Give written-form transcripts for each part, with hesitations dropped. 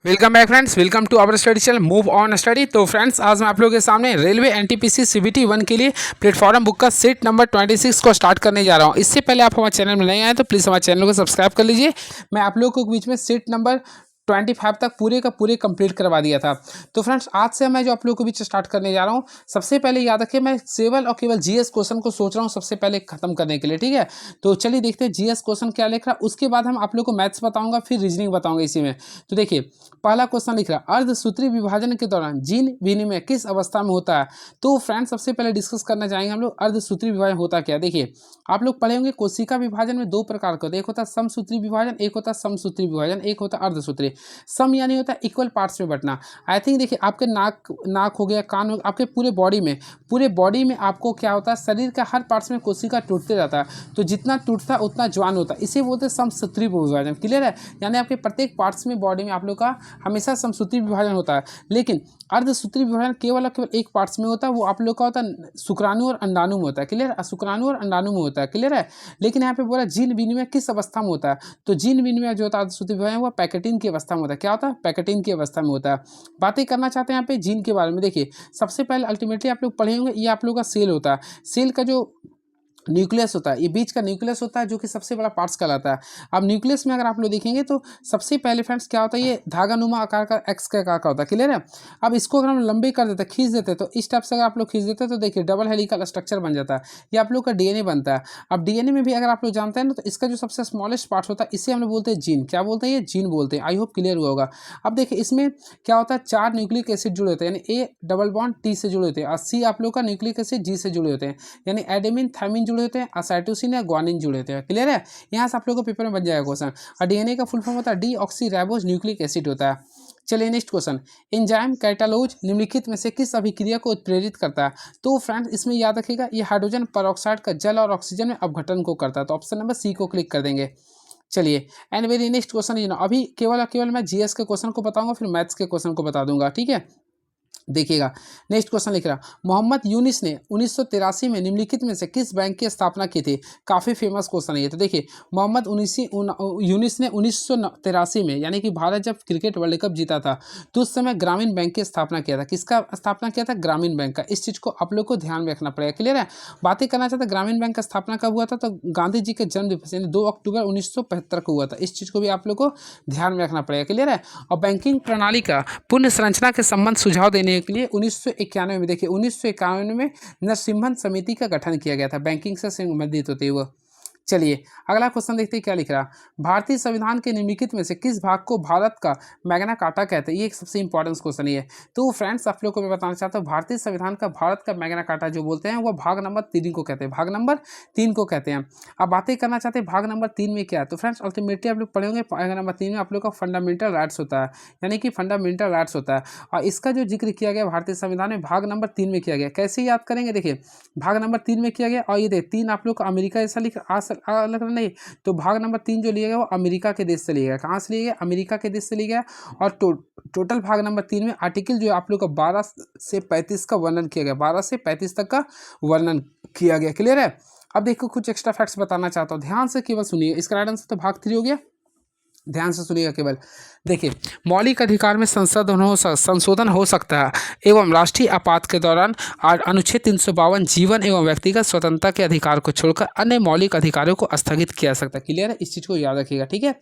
Welcome back friends, welcome to our study channel move on study. तो friends, आज मैं आप लोगों के सामने रेलवे एनटीपीसी सीबीटी 1 के लिए प्लेटफॉर्म बुक का सेट नंबर 26 को स्टार्ट करने जा रहा हूं। इससे पहले आप हमारे चैनल में नए आए तो प्लीज़ हमारे चैनल को सब्सक्राइब कर लीजिए। मैं आप लोगों को बीच में सेट नंबर 25 तक पूरे का पूरे कंप्लीट करवा दिया था। तो फ्रेंड्स, आज से मैं जो आप लोगों के बीच स्टार्ट करने जा रहा हूँ, सबसे पहले याद रखिए मैं केवल और केवल जीएस क्वेश्चन को सोच रहा हूँ सबसे पहले खत्म करने के लिए। ठीक है, तो चलिए देखते हैं जीएस क्वेश्चन क्या लिख रहा है। उसके बाद हम आप लोग को मैथ्स बताऊंगा, फिर रीजनिंग बताऊंगा इसी में। तो देखिए, पहला क्वेश्चन लिख रहा है, अर्धसूत्री विभाजन के दौरान जीन विनिमय किस अवस्था में होता है। तो फ्रेंड्स, सबसे पहले डिस्कस करना चाहेंगे हम लोग अर्धसूत्री विभाजन होता क्या। देखिए, आप लोग पढ़े होंगे कोशिका विभाजन में दो प्रकार का होता है, एक होता है समसूत्री विभाजन, एक होता है समसूत्री विभाजन, एक होता है अर्धसूत्री। सम यानी होता है इक्वल पार्ट्स में बंटना। आई थिंक देखिए, आपके नाक हो गया, कान हो गया, आपके पूरे बॉडी में आपको क्या होता है, शरीर का हर पार्ट्स में कोशिका टूटते जाता है। तो जितना टूटता है उतना जवान होता है, इसे बोलते हैं समसूत्री विभाजन। क्लियर है, यानी आपके प्रत्येक पार्ट्स में बॉडी में आप लोग का हमेशा समसूत्री विभाजन होता है। लेकिन अर्धसूत्री विभाजन केवल और केवल एक पार्ट्स में होता है, वो आप लोग का होता है शुक्राणु और अंडाणु में होता है। क्लियर है, शुक्राणु और अंडाणु में होता है। क्लियर है, लेकिन यहाँ पे बोला जीन विनिमय किस अवस्था में होता है। तो जीन विनिमय जो होता है अर्धसूत्री विभाजन, वो पैकेटिन की अवस्था में होता है। क्या होता है, पैकेटिन की अवस्था में होता है। बातें करना चाहते हैं यहाँ पे जीन के बारे में। देखिए, सबसे पहले अल्टीमेटली आप लोग पढ़े होंगे, ये आप लोग का सेल होता है। सेल का जो न्यूक्लियस होता है, ये बीच का न्यूक्लियस होता है, जो कि सबसे बड़ा पार्ट्स कहलाता है। अब न्यूक्लियस में अगर आप लोग देखेंगे तो सबसे पहले फ्रेंड्स क्या होता है, ये धागानुमा आकार का एक्स के आकार का होता है। क्लियर है, अब इसको अगर हम लंबे कर देते हैं, खींच देते हैं, तो इस टाइप से अगर आप लोग खींच देते हैं तो देखिए डबल हेलिकल स्ट्रक्चर बन जाता है। ये आप लोग का डीएनए बनता है। अब डीएनए में भी अगर आप लोग जानते हैं ना, तो इसका जो सबसे स्मॉलेस्ट पार्ट होता है, इसे हम लोग बोलते हैं जीन। क्या बोलते हैं, ये जीन बोलते हैं। आई होप क्लियर हुआ होगा। अब देखिए, इसमें क्या होता है, 4 न्यूक्लिक एसिड जुड़े होते हैं, यानी ए डबल बॉन्ड टी से जुड़े होते हैं, और सी आप लोग का न्यूक्लिक एसिड जी से जुड़े होते हैं, यानी एडेमिन थायमिन जुड़े होते हैं, साइटोसिन या ग्वानिन जुड़े होते हैं। क्लियर है, यहाँ से आप लोगों को पेपर में बन जाएगा क्वेश्चन। और डीएनए का फुल फॉर्म होता है D oxy ribose nucleic acid होता है। चलिए नेक्स्ट क्वेश्चन, एंजाइम कैटालोज निम्नलिखित में से किस अभिक्रिया को उत्प्रेरित करता है। तो फ्रेंड्स, इसमें याद रखिएगा, ये हाइड्रोजन परऑक्साइड का जल और ऑक्सीजन में अपघटन को करता है। तो ऑप्शन नंबर सी को क्लिक कर देंगे। चलिए, एंड वेरी नेक्स्ट क्वेश्चन, अभी केवल और केवल मैं जीएस के क्वेश्चन को बताऊंगा, फिर मैथ्स के क्वेश्चन को बता दूंगा। ठीक है, देखिएगा, नेक्स्ट क्वेश्चन लिख रहा, मोहम्मद यूनिस ने 1983 में निम्नलिखित में से किस बैंक की स्थापना की थी। काफ़ी फेमस क्वेश्चन है ये। तो देखिए, मोहम्मद यूनिस ने 1983 में, यानी कि भारत जब क्रिकेट वर्ल्ड कप जीता था, तो उस समय ग्रामीण बैंक की स्थापना किया था। किसका स्थापना किया था, ग्रामीण बैंक का। इस चीज़ को आप लोग को ध्यान में रखना पड़ेगा। क्लियर है, बातें करना चाहता ग्रामीण बैंक का स्थापना कब हुआ था, तो गांधी जी के जन्म दिवस यानी 2 अक्टूबर 1975 को हुआ था। इस चीज़ को भी आप लोग को ध्यान में रखना पड़ेगा। क्लियर है, और बैंकिंग प्रणाली का पुनः संरचना के संबंध सुझाव देने के लिए 1991 में, देखिए 1991 में नरसिम्हन समिति का गठन किया गया था, बैंकिंग से संबंधित होते हुए। चलिए, अगला क्वेश्चन देखते हैं क्या लिख रहा। भारतीय संविधान के निम्नलिखित में से किस भाग को भारत का मैग्ना कार्टा कहते हैं। ये एक सबसे इंपॉर्टेंट क्वेश्चन है। तो फ्रेंड्स, आप लोग को मैं बताना चाहता हूँ, भारतीय संविधान का भारत का मैग्ना कार्टा जो बोलते हैं, वो भाग नंबर 3 को कहते हैं। भाग नंबर 3 को कहते हैं। अब बातें करना चाहते हैं भाग नंबर 3 में क्या है। तो फ्रेंड्स, अल्टीमेटली आप लोग पढ़ेंगे, भाग नंबर 3 में आप लोग का फंडामेंटल राइट्स होता है, यानी कि फंडामेंटल राइट्स होता है। और इसका जो जिक्र किया गया भारतीय संविधान में भाग नंबर 3 में किया गया। कैसे याद करेंगे, देखिए भाग नंबर 3 में किया गया, और ये देखिए 3 आप लोग का अमेरिका जैसा लिख अलग नहीं, तो भाग नंबर 3 जो लिया गया वो अमेरिका के देश से लिया गया। कहाँ से लिया गया, अमेरिका के देश से लिया गया। और टोटल भाग नंबर 3 में आर्टिकल जो है आप लोग का 12 से 35 का वर्णन किया गया, 12 से 35 तक का वर्णन किया गया। क्लियर है, अब देखो कुछ एक्स्ट्रा फैक्ट्स बताना चाहता हूँ, ध्यान से केवल सुनिए। इसका राइट आंसर तो भाग 3 हो गया, ध्यान से सुनिएगा केवल। देखिए, मौलिक अधिकार में संशोधन हो सकता है एवं राष्ट्रीय आपात के दौरान अनुच्छेद 352 जीवन एवं व्यक्तिगत स्वतंत्रता के अधिकार को छोड़कर अन्य मौलिक अधिकारों को स्थगित किया जा सकता है। क्लियर है, इस चीज़ को याद रखिएगा। ठीक है,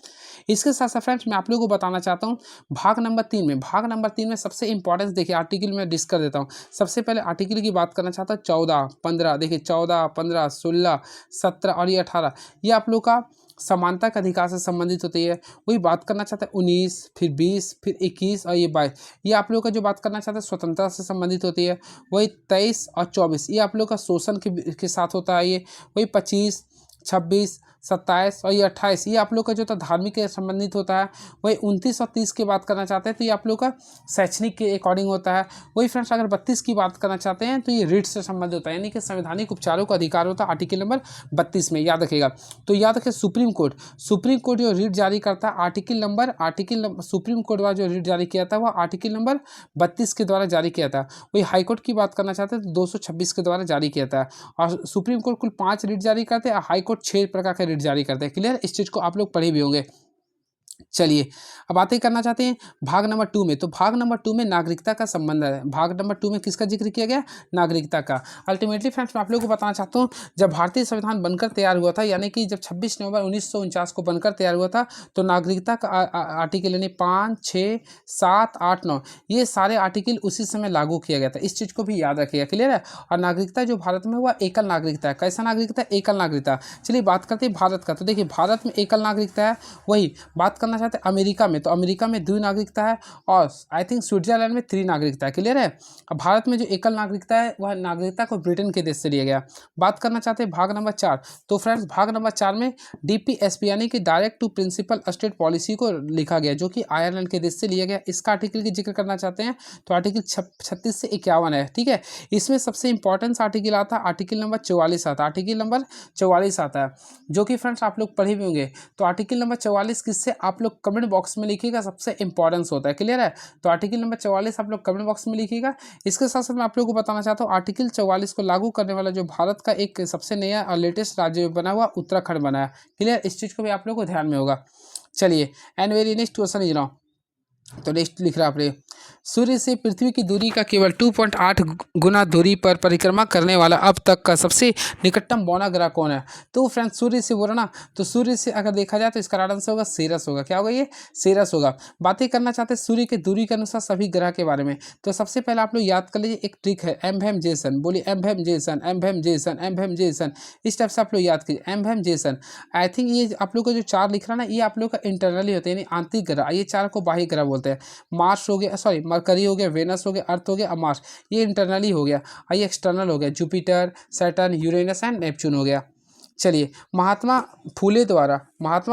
इसके साथ साथ फ्रेंड्स, मैं आप लोगों को बताना चाहता हूँ भाग नंबर 3 में सबसे इंपॉर्टेंस देखिए, आर्टिकल में डिस्कस कर देता हूँ। सबसे पहले आर्टिकल की बात करना चाहता हूँ 14, 15। देखिए 14, 15, 16, 17 और ये 18, ये आप लोग का समानता के अधिकार से संबंधित होती है। वही बात करना चाहते हैं 19, फिर 20, फिर 21 और ये 22, ये आप लोग का जो बात करना चाहते हैं स्वतंत्रता से संबंधित होती है। वही 23 और 24, ये आप लोग का शोषण के साथ होता है। ये वही 25, 26, 27 और ये 28, ये आप लोग का जो था धार्मिक के संबंधित होता है। वही 29 और 30 की बात करना चाहते हैं तो ये आप लोग का शैक्षणिक के अकॉर्डिंग होता है। वही फ्रेंड्स, अगर 32 की बात करना चाहते हैं तो ये रीट से संबंधित होता है, यानी कि संवैधानिक उपचारों का अधिकार होता है आर्टिकल नंबर 32 में। याद रखिएगा, तो याद रखिए सुप्रीम कोर्ट जो रीट जारी करता है सुप्रीम कोर्ट द्वारा जो रीट जारी किया था वह आर्टिकल नंबर 32 के द्वारा जारी किया था। वही हाईकोर्ट की बात करना चाहते हैं तो 226 के द्वारा जारी किया था। और सुप्रीम कोर्ट कुल 5 रीट जारी करते हैं और हाईकोर्ट 6 प्रकार के रीट जारी करते हैं। क्लियर, इस चीज़ को आप लोग पढ़े भी होंगे। चलिए अब बातें करना चाहते हैं भाग नंबर 2 में। तो भाग नंबर 2 में नागरिकता का संबंध है। भाग नंबर 2 में किसका जिक्र किया गया? नागरिकता का। अल्टीमेटली फ्रेंड्स मैं आप लोगों को बताना चाहता हूँ, जब भारतीय संविधान बनकर तैयार हुआ था, यानी कि जब 26 नवंबर 1949 को बनकर तैयार हुआ था, तो नागरिकता का आर्टिकल यानी 5, 6, 7, 8, 9 ये सारे आर्टिकल उसी समय लागू किया गया था। इस चीज़ को भी याद रखिएगा, क्लियर है। और नागरिकता जो भारत में हुआ एकल नागरिकता है। कैसा नागरिकता? एकल नागरिकता। चलिए बात करते हैं भारत का। तो देखिए भारत में एकल नागरिकता है। वही बात करना चाहते हैं अमेरिका में, तो अमेरिका में 2 नागरिकता है और आई थिंक स्विट्जरलैंड में 3 नागरिकता है, क्लियर है। अब भारत में जो एकल नागरिकता है वह नागरिकता को ब्रिटेन के देश से लिया गया। बात करना चाहते हैं भाग नंबर 4। तो फ्रेंड्स भाग नंबर 4 में DPSP यानी कि direct to principle state policy को लिखा गया, जो कि आयरलैंड के देश से लिया गया। इसका आर्टिकल की जिक्र करना चाहते हैं तो आर्टिकल 36 से 51 है, ठीक है। इसमें सबसे इंपॉर्टेंट आर्टिकल आता है आर्टिकल नंबर 44 आता है। आर्टिकल नंबर 44 आता है, जो कि फ्रेंड्स आप लोग पढ़े भी होंगे। तो आर्टिकल नंबर 44 किससे आप लोग कमेंट बॉक्स में लिखिएगा, सबसे इंपॉर्टेंस होता है, क्लियर है। तो आर्टिकल नंबर 44 आप लोग कमेंट बॉक्स में लिखिएगा। इसके साथ साथ मैं आप लोगों को बताना चाहता हूँ आर्टिकल 44 को लागू करने वाला जो भारत का एक सबसे नया और लेटेस्ट राज्य बना हुआ उत्तराखंड बना है, क्लियर। इस चीज़ को भी आप लोग को ध्यान में होगा। चलिए and very next question is now. तो नेक्स्ट लिख रहा है आपने, सूर्य से पृथ्वी की दूरी का केवल 2.8 गुना दूरी पर परिक्रमा करने वाला अब तक का सबसे निकटतम बौना ग्रह कौन है? तो फ्रेंड्स सूर्य से बोला ना, तो सूर्य से अगर देखा जाए तो इसका राइट आंसर होगा सेरस होगा। क्या होगा? ये सेरस होगा। बातें करना चाहते हैं सूर्य की दूरी के अनुसार सभी ग्रह के बारे में। तो सबसे पहले आप लोग याद कर लीजिए एक ट्रिक है, एम्भेम जेसन। बोलिए एम्भेम जेसन, एम्भेम जेसन, एम्भेम जेसन। इस टाइप से आप लोग याद कीजिए एम्भेम जेसन। आई थिंक ये आप लोग का जो 4 लिख रहा ना, ये आप लोग का इंटरनली होता है, यानी आंतरिक ग्रह। ये 4 को बाह्य ग्रह बोलते हैं। मार्स हो गया, सॉरी मरकरी हो गया, वेनस हो गया, अर्थ हो गया और मार्स, ये इंटरनली हो गया। और ये एक्सटर्नल हो गया, Jupiter, Saturn, Uranus and Neptune हो गया। चलिए महात्मा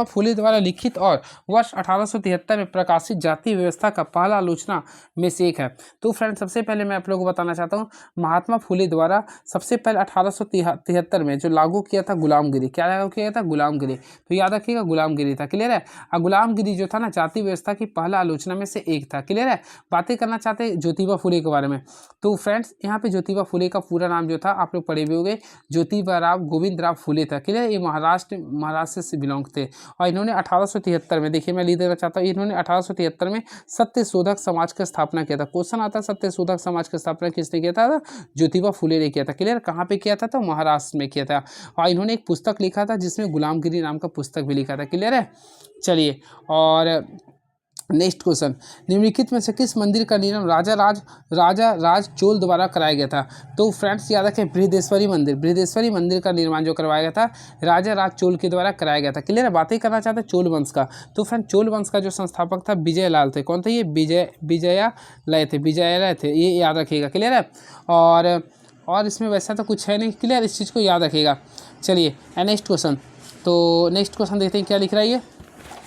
फुले द्वारा लिखित और वर्ष 1873 में प्रकाशित जाति व्यवस्था का पहला आलोचना में से एक है। तो फ्रेंड सबसे पहले मैं आप लोगों को बताना चाहता हूँ, महात्मा फुले द्वारा सबसे पहले 1873 में जो लागू किया था गुलामगिरी। क्या लागू किया था? गुलामगिरी। तो याद रखिएगा गुलामगिरी था, क्लियर है। और गुलामगिरी जो था ना जाति व्यवस्था की पहला आलोचना में से एक था, क्लियर है। बातें करना चाहते हैं ज्योतिबा फुले के बारे में। तो फ्रेंड्स यहाँ पे ज्योतिबा फुले का पूरा नाम जो था आप लोग पढ़े भी होंगे, ज्योतिबा राव गोविंद राव फुले था, क्लियर। ये महाराष्ट्र से बिलोंग थे। और इन्होंने 1873 में, देखिए मैं लिख देना चाहता हूँ, इन्होंने 1873 में सत्य शोधक समाज की स्थापना किया था। क्वेश्चन आता है सत्य शोधक समाज की स्थापना किसने किया था? ज्योतिबा फुले ने किया था, क्लियर। कहाँ पे किया था? तो महाराष्ट्र में किया था। और इन्होंने एक पुस्तक लिखा था जिसमें गुलामगिरी नाम का पुस्तक भी लिखा था, क्लियर है। चलिए और नेक्स्ट क्वेश्चन, निम्नलिखित में से किस मंदिर का निर्माण राजा राज चोल द्वारा कराया गया था? तो फ्रेंड्स याद रखें बृहदेश्वरी मंदिर का निर्माण जो करवाया गया था राजा राज चोल के द्वारा कराया गया था, क्लियर है। बातें करना चाहते हैं चोल वंश का। तो फ्रेंड चोल वंश का जो संस्थापक था विजय लाल थे। कौन थे ये? विजय थे, ये याद रखिएगा, क्लियर है। और इसमें वैसा तो कुछ है नहीं, क्लियर। इस चीज़ को याद रखिएगा। चलिए नेक्स्ट क्वेश्चन। तो नेक्स्ट क्वेश्चन देखते हैं क्या लिख रहा है ये।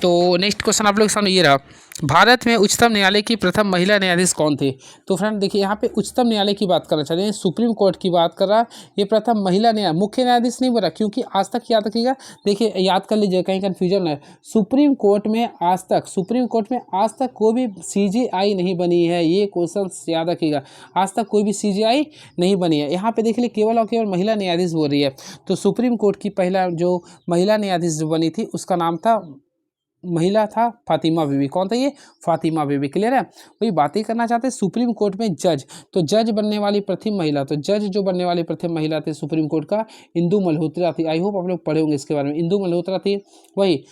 तो नेक्स्ट क्वेश्चन आप लोग के सामने ये रहा, भारत में उच्चतम न्यायालय की प्रथम महिला न्यायाधीश कौन थे? तो फ्रेंड देखिए यहाँ पे उच्चतम न्यायालय की बात करना चाहते हैं, सुप्रीम कोर्ट की बात कर रहा है। ये प्रथम महिला मुख्य न्यायाधीश नहीं बोला, क्योंकि आज तक याद रखिएगा, देखिए याद कर लीजिए कहीं कन्फ्यूजन है। सुप्रीम कोर्ट में आज तक कोई भी CJI नहीं बनी है, ये क्वेश्चन याद रखिएगा। आज तक कोई भी CJI नहीं बनी है। यहाँ पे देख लीजिए केवल और केवल महिला न्यायाधीश बोल रही है। तो सुप्रीम कोर्ट की पहला जो महिला न्यायाधीश जो बनी थी उसका नाम था, महिला था फातिमा बीबी। कौन था ये? फातिमा बीबी, क्लियर है। वही बातें करना चाहते हैं सुप्रीम कोर्ट में जज। तो जज बनने वाली प्रथम महिला, तो जज जो बनने वाली प्रथम महिला थी सुप्रीम कोर्ट का, इंदु मल्होत्रा थी। आई होप आप लोग पढ़े होंगे इसके बारे में, इंदु मल्होत्रा थी। वही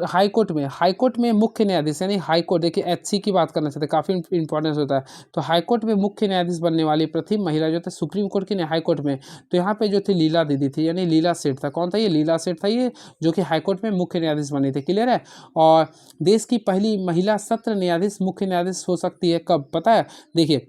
हाईकोर्ट में मुख्य न्यायाधीश, यानी हाईकोर्ट, देखिए HC की बात करना चाहते हैं, काफ़ी इंपॉर्टेंस होता है। तो हाईकोर्ट में मुख्य न्यायाधीश बनने वाली प्रथम महिला जो था सुप्रीम कोर्ट की नहीं हाईकोर्ट में, तो यहाँ पे जो थी लीला दीदी थी, यानी लीला सेठ था। कौन था ये? लीला सेठ था ये, जो कि हाईकोर्ट में मुख्य न्यायाधीश बनी थी, क्लियर है। और देश की पहली महिला सत्र न्यायाधीश मुख्य न्यायाधीश हो सकती है कब? पता है, देखिए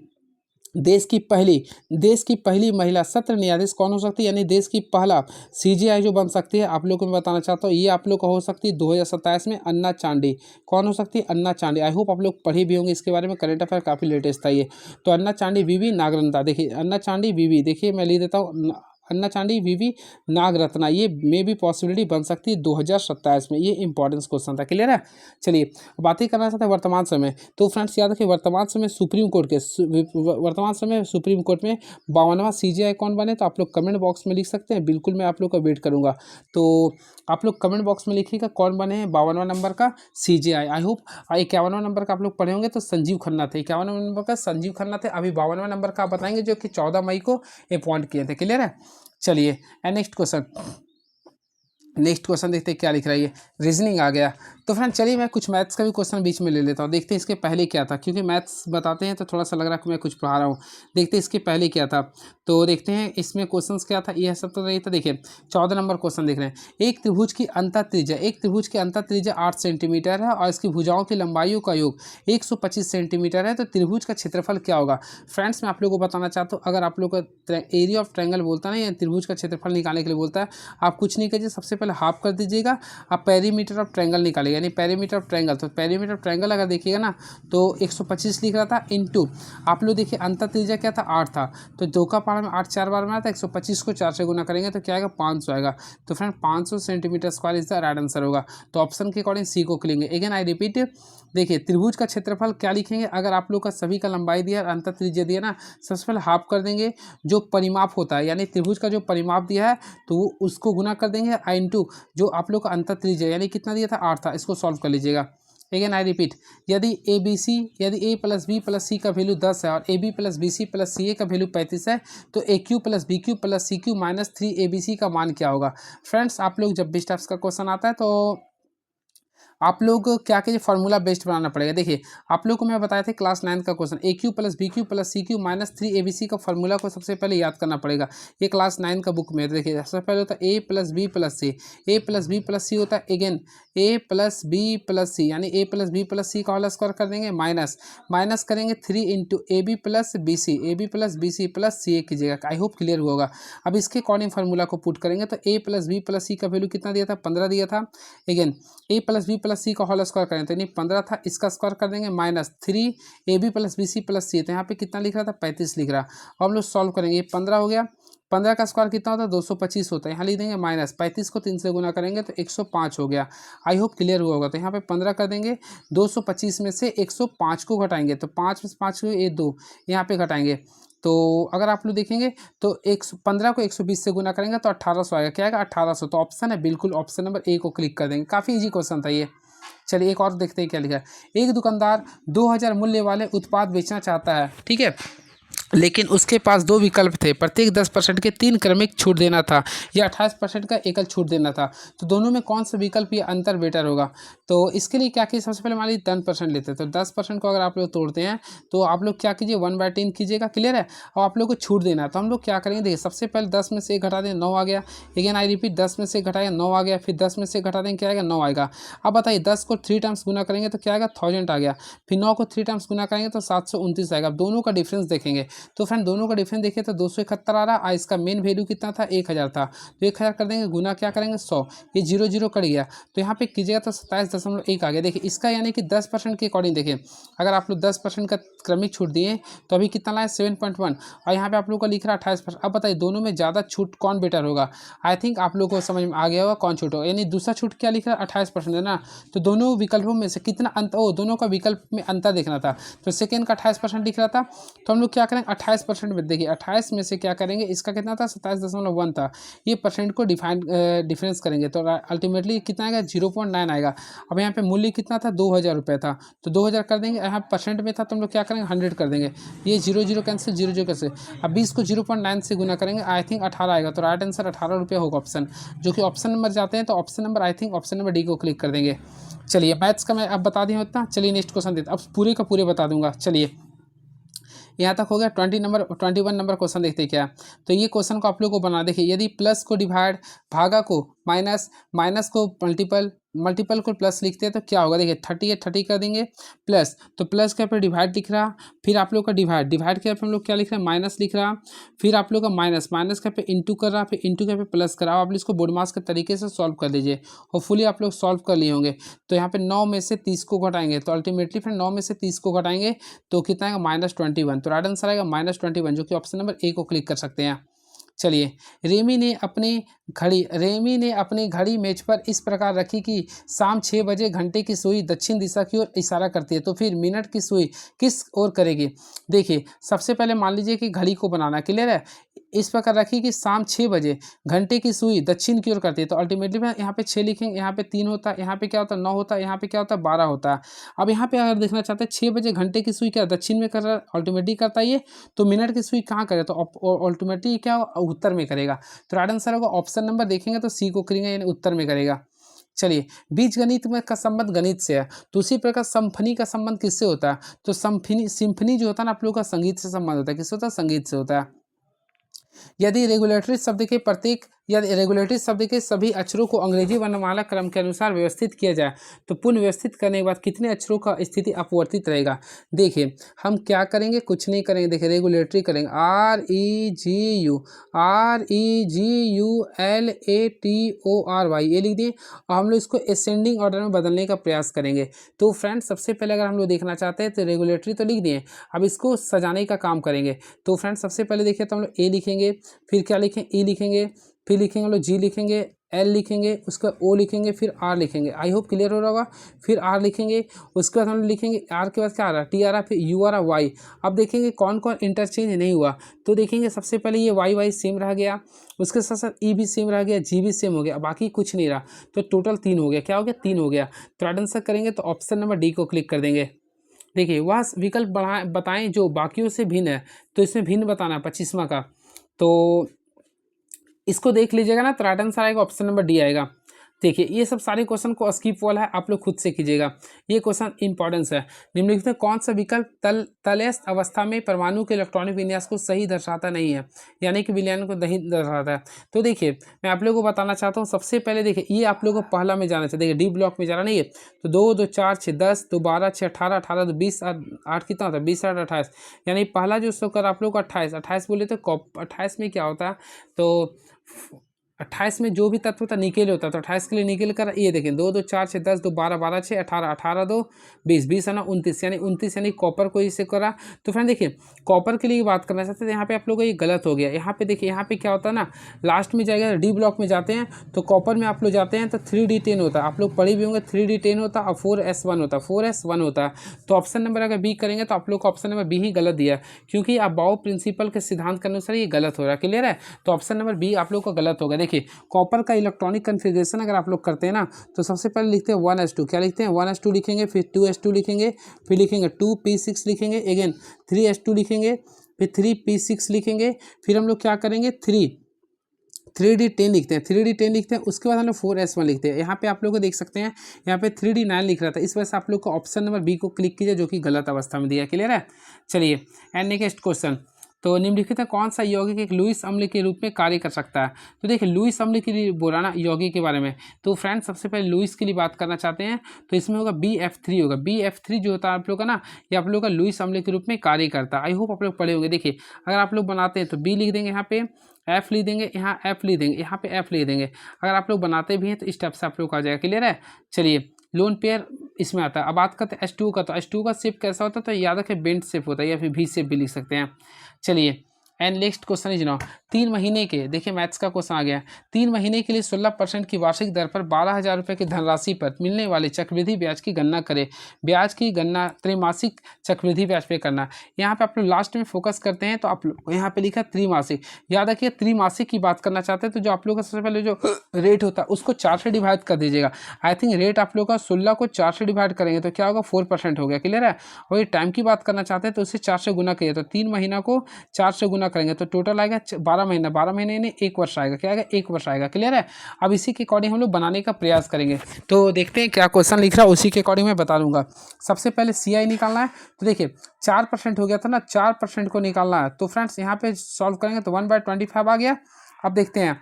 देश की पहली महिला सत्र न्यायाधीश कौन हो सकती है, यानी देश की पहला CJI जो बन सकती है, आप लोग को मैं बताना चाहता हूँ, ये आप लोग का हो सकती है 2027 में अन्ना चांडी। कौन हो सकती है? अन्ना चांडी। आई होप आप लोग पढ़े भी होंगे इसके बारे में, करंट अफेयर काफ़ी लेटेस्ट था ये। तो अन्ना चांडी बीबी नागरंता, देखिए अन्ना चांडी बीबी, देखिए मैं लिख देता हूँ अन्ना चांडी, वीवी नागरत्ना, ये मे भी पॉसिबिलिटी बन सकती है 2027 में। ये इंपॉर्टेंस क्वेश्चन था, क्लियर है। चलिए बातें करना चाहते हैं वर्तमान समय। तो फ्रेंड्स याद रखिए वर्तमान समय सुप्रीम कोर्ट के वर्तमान समय सुप्रीम कोर्ट में 52वां CJI कौन बने, तो आप लोग कमेंट बॉक्स में लिख सकते हैं, बिल्कुल मैं आप लोग का वेट करूंगा। तो आप लोग कमेंट बॉक्स में लिखिएगा कौन बने हैं 52वां नंबर का CJI। आई होप 51वां नंबर का आप लोग पढ़े होंगे, तो संजीव खन्ना थे। 51वां नंबर का संजीव खन्ना थे। अभी 52वां नंबर का आप बताएंगे जो कि 14 मई को अपॉइंट किए थे, क्लियर है। चलिए नेक्स्ट क्वेश्चन देखते हैं क्या लिख रहा है। ये रीजनिंग आ गया। तो फ्रेंड चलिए मैं कुछ मैथ्स का भी क्वेश्चन बीच में ले लेता हूँ, देखते हैं इसके पहले क्या था, क्योंकि मैथ्स बताते हैं तो थोड़ा सा लग रहा है कि मैं कुछ पढ़ा रहा हूँ। देखते हैं इसके पहले क्या था, तो देखते हैं इसमें क्वेश्चंस क्या था। यह सब तो नहीं था। देखिए 14 नंबर क्वेश्चन देख रहे हैं। एक त्रिभुज की अंतः त्रिज्या 8 सेंटीमीटर है और इसकी भुजाओं की लंबाइयों का योग 125 सेंटीमीटर है, तो त्रिभुज का क्षेत्रफल क्या होगा। फ्रेंड्स मैं आप लोगों को बताना चाहता हूँ, अगर आप लोग का एरिया ऑफ ट्रायंगल बोलता है ना, या त्रिभुज का क्षेत्रफल निकालने के लिए बोलता है, आप कुछ नहीं कीजिए, सबसे पहले हाफ कर दीजिएगा, आप पेरीमीटर ऑफ ट्रायंगल निकालिएगा, यानी पेरीमीटर ऑफ ट्रायंगल। तो पेरीमीटर ऑफ ट्रायंगल अगर देखिएगा ना तो 125 लिख रहा था, इनटू आप लोग देखिए अंतर त्रिज्या क्या था 8 था, तो 2 का पावर में 8 4 बार में आता है, 125 को 4 से गुना करेंगे तो क्या आएगा 500 आएगा। तो friend 500 centimetre square is the right answer होगा। तो ऑप्शन के अकॉर्डिंग सी को क्लिंगे। अगेन आई रिपीट, देखिए त्रिभुज का क्षेत्रफल क्या लिखेंगे, अगर आप लोग का सभी का लंबाई दिया और अंतर त्रिज्या दिया ना, सबसे पहले हाफ कर देंगे जो परिमाप होता है, यानी त्रिभुज का जो परिमाप दिया है तो वो उसको गुना कर देंगे इनटू जो आप लोग का अंतर त्रिज्या यानी कितना दिया था 8 था, इसको सॉल्व कर लीजिएगा। अगेन आई रिपीट, यदि A plus B plus C का वैल्यू 10 है और A B plus B C plus C A का वैल्यू 35 है, तो A cube plus B cube plus C cube minus 3 ABC का मान क्या होगा। फ्रेंड्स आप लोग जब भी स्टेप्स का क्वेश्चन आता है तो आप लोग क्या कीजिए, फॉर्मूला बेस्ड बनाना पड़ेगा। देखिए आप लोग को मैं बताया था क्लास 9 का question, A cube plus B cube plus C cube minus 3 ABC का फॉर्मूला को सबसे पहले याद करना पड़ेगा। ये क्लास 9 का बुक में देखिए, सबसे पहले होता है A plus B plus C, A plus B plus C होता है again A plus B plus C, यानी A plus B plus C का होल स्क्वायर कर देंगे, माइनस करेंगे 3 into A B plus B C plus C A कीजिएगा। I hope clear होगा। अब इसके अकॉर्डिंग फार्मूला को पुट करेंगे तो ए प्लस बी प्लस सी का वैल्यू कितना दिया था 15 दिया था। Again A plus B plus C का होल स्क्वायर करें तो नहीं 15 था, इसका स्क्वायर कर देंगे minus 3 AB plus B C plus C, तो यहाँ पे कितना लिख रहा था 35 लिख रहा। अब हम लोग सॉल्व करेंगे, ये 15 हो गया, 15 का स्क्वायर कितना होता है 225 होता है, यहाँ लिख देंगे माइनस 35 को 3 से गुना करेंगे तो 105 हो गया। आई होप क्लियर हुआ होगा। तो यहाँ पे 15 कर देंगे, 225 में से 105 को घटाएंगे तो 5 में से 5 ये 2 यहाँ पे घटाएंगे, तो अगर आप लोग देखेंगे तो 15 को 120 से गुना करेंगे तो 1800 आएगा। क्या आएगा 1800। तो ऑप्शन है बिल्कुल ऑप्शन नंबर ए को क्लिक कर देंगे। काफ़ी इजी क्वेश्चन था ये। चलिए एक और देखते हैं क्या लिखा है। एक दुकानदार 2000 मूल्य वाले उत्पाद बेचना चाहता है, ठीक है, लेकिन उसके पास 2 विकल्प थे, प्रत्येक 10% के 3 क्रमिक छूट देना था या 28% का एकल छूट देना था, तो दोनों में कौन सा विकल्प या अंतर बेटर होगा। तो इसके लिए क्या कीजिए, सबसे पहले मान लीजिए 10% लेते हैं, तो 10% को अगर आप लोग तोड़ते हैं तो आप लोग क्या कीजिए 1/10 कीजिएगा, क्लियर है। और आप लोग को छूट देना है तो हम लोग क्या करेंगे, देखिए सबसे पहले 10 में से 1 घटा दें 9 आ गया। अगेन आई रिपीट, 10 में से घटाएगा 9 आ गया, फिर 10 में से घटा देंगे क्या आएगा 9 आएगा। अब बताइए 10 को 3 टाइम्स गुना करेंगे तो क्या आएगा 1000 आ गया, फिर 9 को 3 टाइम्स गुना करेंगे तो 729 आएगा। अब दोनों का डिफरेंस देखेंगे तो फ्रेंड दोनों का डिफरेंस देखिए तो 271 आ रहा और इसका मेन वैल्यू कितना था 1000 था, तो 1000 कर देंगे गुना क्या करेंगे 100, ये 0 0 कट गया तो यहाँ पे कीजिएगा तो 27.1 आ गया। देखिए इसका यानी कि 10% के अकॉर्डिंग देखिए, अगर आप लोग 10% का क्रमिक छूट दिए तो अभी कितना लाए 7.1 और यहाँ पे आप लोग का लिख रहा है 28%। अब बताइए दोनों में ज़्यादा छूट कौन बेटर होगा। आई थिंक आप लोग को समझ में आ गया होगा कौन छूट होगा, यानी दूसरा छूट क्या लिख रहा है 28% है ना, तो दोनों विकल्पों में से कितना अंतर, दोनों का विकल्प में अंतर देखना था, तो सेकेंड का 28% दिख रहा था, तो हम लोग क्या करेंगे 28% में देखिए 28 में से क्या करेंगे, इसका कितना था 27.1 था, ये परसेंट को डिफरेंस करेंगे तो अल्टीमेटली कितना आएगा 0.9 आएगा। अब यहाँ पे मूल्य कितना था 2000 रुपये था, तो 2000 कर देंगे, यहाँ परसेंट में था तो हम लोग क्या करेंगे 100 कर देंगे, ये 0 0 कैंसिल 0 0 कैंसिल। अब 20 को 0.9 से गुना करेंगे, आई थिंक 18 आएगा, तो राइट आंसर 18 रुपये होगा ऑप्शन, जो कि ऑप्शन नंबर जाते हैं तो option number I think option number D को क्लिक कर देंगे। चलिए मैथ्स का मैं अब बता दी हूँ इतना, चलिए नेक्स्ट क्वेश्चन देते, अब पूरे का पूरे बता दूंगा। चलिए यहाँ तक हो गया। 21 नंबर क्वेश्चन देखते हैं क्या। तो ये क्वेश्चन को आप लोग को बना देखिए, यदि प्लस को डिवाइड, भागा को माइनस, माइनस को मल्टीपल को प्लस लिखते हैं तो क्या होगा। देखिए 30 है 30 कर देंगे प्लस, तो प्लस के पे डिवाइड लिख रहा, फिर आप लोग का डिवाइड के पे हम लोग क्या लिख रहे हैं माइनस लिख रहा, फिर आप लोग का माइनस के पे इंटू कर रहा, फिर इंटू के पे प्लस कर रहा। आप इसको बोर्ड मास के तरीके से सॉल्व कर लीजिए, होपफुली आप लोग सॉल्व कर लिए होंगे। तो यहाँ पे 9 में से 30 को घटाएंगे तो अल्टीमेटली फिर 9 में से 30 को घटाएंगे तो कितना आएगा -21, तो राइट आंसर आएगा -21, जो कि ऑप्शन नंबर ए को क्लिक कर सकते हैं। चलिए, रेमी ने अपनी घड़ी मेज पर इस प्रकार रखी कि शाम 6 बजे घंटे की सुई दक्षिण दिशा की ओर इशारा करती है। तो फिर मिनट की सुई किस ओर करेगी? देखिए, सबसे पहले मान लीजिए कि घड़ी को बनाना, क्लियर है। इस प्रकार रखी कि शाम 6 बजे घंटे की सुई दक्षिण की ओर करती है। तो अल्टीमेटली में यहाँ पे 6 लिखेंगे, यहाँ पे 3 होता है, यहाँ पे क्या होता है 9 होता है, यहाँ पे क्या होता है 12 होता है। अब यहाँ पे अगर देखना चाहते हैं 6 बजे घंटे की सुई क्या दक्षिण में कर रहा है, अल्टीमेटली करता है ये। तो मिनट की सुई कहाँ करे? तो अल्टीमेटली क्या होगा? उत्तर में करेगा। तो राइट आंसर होगा ऑप्शन नंबर, देखेंगे तो सी को करेंगे, यानी उत्तर में करेगा। चलिए, बीज गणित में का संबंध गणित से है, तो उसी प्रकार सिम्फनी का संबंध किससे होता है? तो सिम्फनी जो होता है ना आप लोग का संगीत से संबंध होता है। किससे होता है? संगीत से होता है। यदि रेगुलेटरी शब्द के सभी अक्षरों को अंग्रेजी वर्णमाला क्रम के अनुसार व्यवस्थित किया जाए तो पुनः व्यवस्थित करने के बाद कितने अक्षरों का स्थिति अपवर्तित रहेगा? देखिए, हम क्या करेंगे? कुछ नहीं करेंगे। देखिए, रेगुलेटरी करेंगे, REGULATORY, ये लिख दिए। और हम लोग इसको असेंडिंग ऑर्डर में बदलने का प्रयास करेंगे। तो फ्रेंड्स, सबसे पहले अगर हम लोग देखना चाहते हैं तो रेगुलेटरी तो लिख दिए, अब इसको सजाने का काम करेंगे। तो फ्रेंड्स, सबसे पहले देखिए तो हम लोग ए लिखेंगे, फिर क्या लिखें? ई लिखेंगे, फिर लिखेंगे हम लोग जी लिखेंगे, एल लिखेंगे, उसके बाद ओ लिखेंगे, फिर आर लिखेंगे। आई होप क्लियर हो रहा होगा। फिर आर लिखेंगे, उसके बाद हम लोग लिखेंगे आर के बाद क्या आ रहा है? टी आ रहा है, फिर यू आ रहा, वाई। अब देखेंगे कौन कौन इंटरचेंज नहीं हुआ। तो देखेंगे सबसे पहले ये वाई सेम रह गया, उसके साथ साथ ई भी सेम रह गया, जी भी सेम हो गया, बाकी कुछ नहीं रहा। तो टोटल 3 हो गया। क्या हो गया? 3 हो गया। तो राइट आंसर करेंगे तो ऑप्शन नंबर डी को क्लिक कर देंगे। देखिए, वह विकल्प बताएं जो बाकियों से भिन्न है। तो इसमें भिन्न बताना है 25वां का। तो इसको देख लीजिएगा ना, तो राइट आंसर आएगा ऑप्शन नंबर डी आएगा। देखिए, ये सब सारे क्वेश्चन को स्किप वाला है, आप लोग खुद से कीजिएगा। ये क्वेश्चन इंपॉर्टेंस है। निम्नलिखित में कौन सा विकल्प तलस्थ अवस्था में परमाणु के इलेक्ट्रॉनिक विन्यास को सही दर्शाता नहीं है, यानी कि विलयन को नहीं दर्शाता है? तो देखिए, मैं आप लोगों को बताना चाहता हूँ। सबसे पहले देखिए, ये आप लोगों को पहला में जाना चाहिए। देखिए, डी ब्लॉक में जाना नहीं है। तो 2 2 4 6 10, 2 12 6 18, 18 2 20, 8 कितना होता है? 20 8 28, यानी पहला जो सो कर आप लोग को 28 बोले तो 28 में क्या होता है? तो 28 में जो भी तत्व होता है निकेल होता है। तो 28 के लिए निकेल कर ये देखें, 2 2 4 6 10, 2 12 12 6 18, 18 2 20, 20 है ना 29, यानी 29 यानी कॉपर को इसे करा। तो फ्रेंड देखिए, कॉपर के लिए बात करना चाहते थे, यहाँ पे आप लोगों को ये गलत हो गया। यहाँ पे देखिए, यहाँ पे क्या होता है ना, लास्ट में जाएगा डी ब्लॉक में जाते हैं तो कॉपर में आप लोग जाते हैं तो 3D10 होता है। आप लोग पढ़े भी होंगे, 3D10 होता है और 4S1 होता है, 4S1 होता है। तो ऑप्शन नंबर अगर बी करेंगे तो आप लोग को ऑप्शन नंबर बी ही गलत दिया, क्योंकि आप बाउ प्रिंसिपल के सिद्धांत के अनुसार ये गलत हो रहा है। क्लियर है? तो ऑप्शन नंबर बी आप लोग को गलत होगा। देखिए, कॉपर का इलेक्ट्रॉनिक कन्फिग्रेशन अगर आप लोग करते हैं ना, तो सबसे पहले लिखते हैं 1s2। क्या लिखते हैं? 1s2 लिखेंगे, फिर 2s2 लिखेंगे, फिर लिखेंगे 2p6 लिखेंगे, अगेन 3s2 लिखेंगे, फिर 3p6 लिखेंगे, फिर हम लोग क्या करेंगे 3D10 लिखते हैं, 3D10 लिखते हैं, उसके बाद हम लोग 4s1 लिखते हैं। यहाँ पे आप लोग को देख सकते हैं, यहाँ पे 3D9 लिख रहा था, इस वजह से आप लोग को ऑप्शन नंबर बी को क्लिक कीजिए, जो कि गलत अवस्था में दिया। क्लियर है? चलिए, एंड नेक्स्ट क्वेश्चन। तो निम्नलिखित में कौन सा यौगिक एक लुईस अम्ल के रूप में कार्य कर सकता है? तो देखिए, लुईस अम्ल के लिए बोलाना यौगिक के बारे में। तो फ्रेंड्स, सबसे पहले लुईस के लिए बात करना चाहते हैं, तो इसमें होगा BF3 होगा। BF3 जो होता है आप लोग का ना, ये आप लोग का लुईस अम्ल के रूप में कार्य करता है। आई होप आप लोग पढ़े होंगे। देखिए, अगर आप लोग बनाते हैं तो बी लिख देंगे, यहाँ पे एफ लिख देंगे, यहाँ एफ लिख देंगे, यहाँ पे एफ लिख देंगे। अगर आप लोग बनाते भी हैं तो इस स्टेप से आप लोग आ जाएगा। क्लियर है? चलिए, लोन पेयर इसमें आता है। अब बात करते हैं H2 का। तो H2 का शेप कैसा होता है? तो याद रखें, बेंट शेप होता है, या फिर V शेप भी लिख सकते हैं। चलिए, and next question is now 3 महीने के, देखिए मैथ्स का क्वेश्चन आ गया। 3 महीने के लिए 16% की वार्षिक दर पर 12,000 रुपये की धनराशि पर मिलने वाले चक्रवृद्धि ब्याज की गणना करें। ब्याज की गणना त्रैमासिक चक्रवृद्धि ब्याज पे करना। यहाँ पे आप लोग लास्ट में फोकस करते हैं, तो आप लोग यहाँ पे लिखा त्रिमासिक। याद रखिए, त्रिमासिक की बात करना चाहते हैं तो जो आप लोग का सबसे पहले जो रेट होता है उसको 4 से डिवाइड कर दीजिएगा। आई थिंक रेट आप लोग का 16 को 4 से डिवाइड करेंगे तो क्या होगा? 4% हो गया। क्लियर है? और ये टाइम की बात करना चाहते हैं तो उसे 4 से गुना करिए, तो 3 महीना को 4 से गुना करेंगे तो टोटल आएगा 12 महीना। 12 महीने यानी 1 वर्ष आएगा। क्या आएगा? 1 वर्ष आएगा। क्लियर है? अब इसी के अकॉर्डिंग हम लोग बनाने का प्रयास करेंगे। तो देखते हैं क्या क्वेश्चन लिख रहा है, उसी के अकॉर्डिंग मैं बता दूंगा। सबसे पहले CI निकालना है। तो देखिए, 4% हो गया था ना, 4% को निकालना है। तो फ्रेंड्स, यहाँ पे सॉल्व करेंगे तो 1/25 आ गया। अब देखते हैं,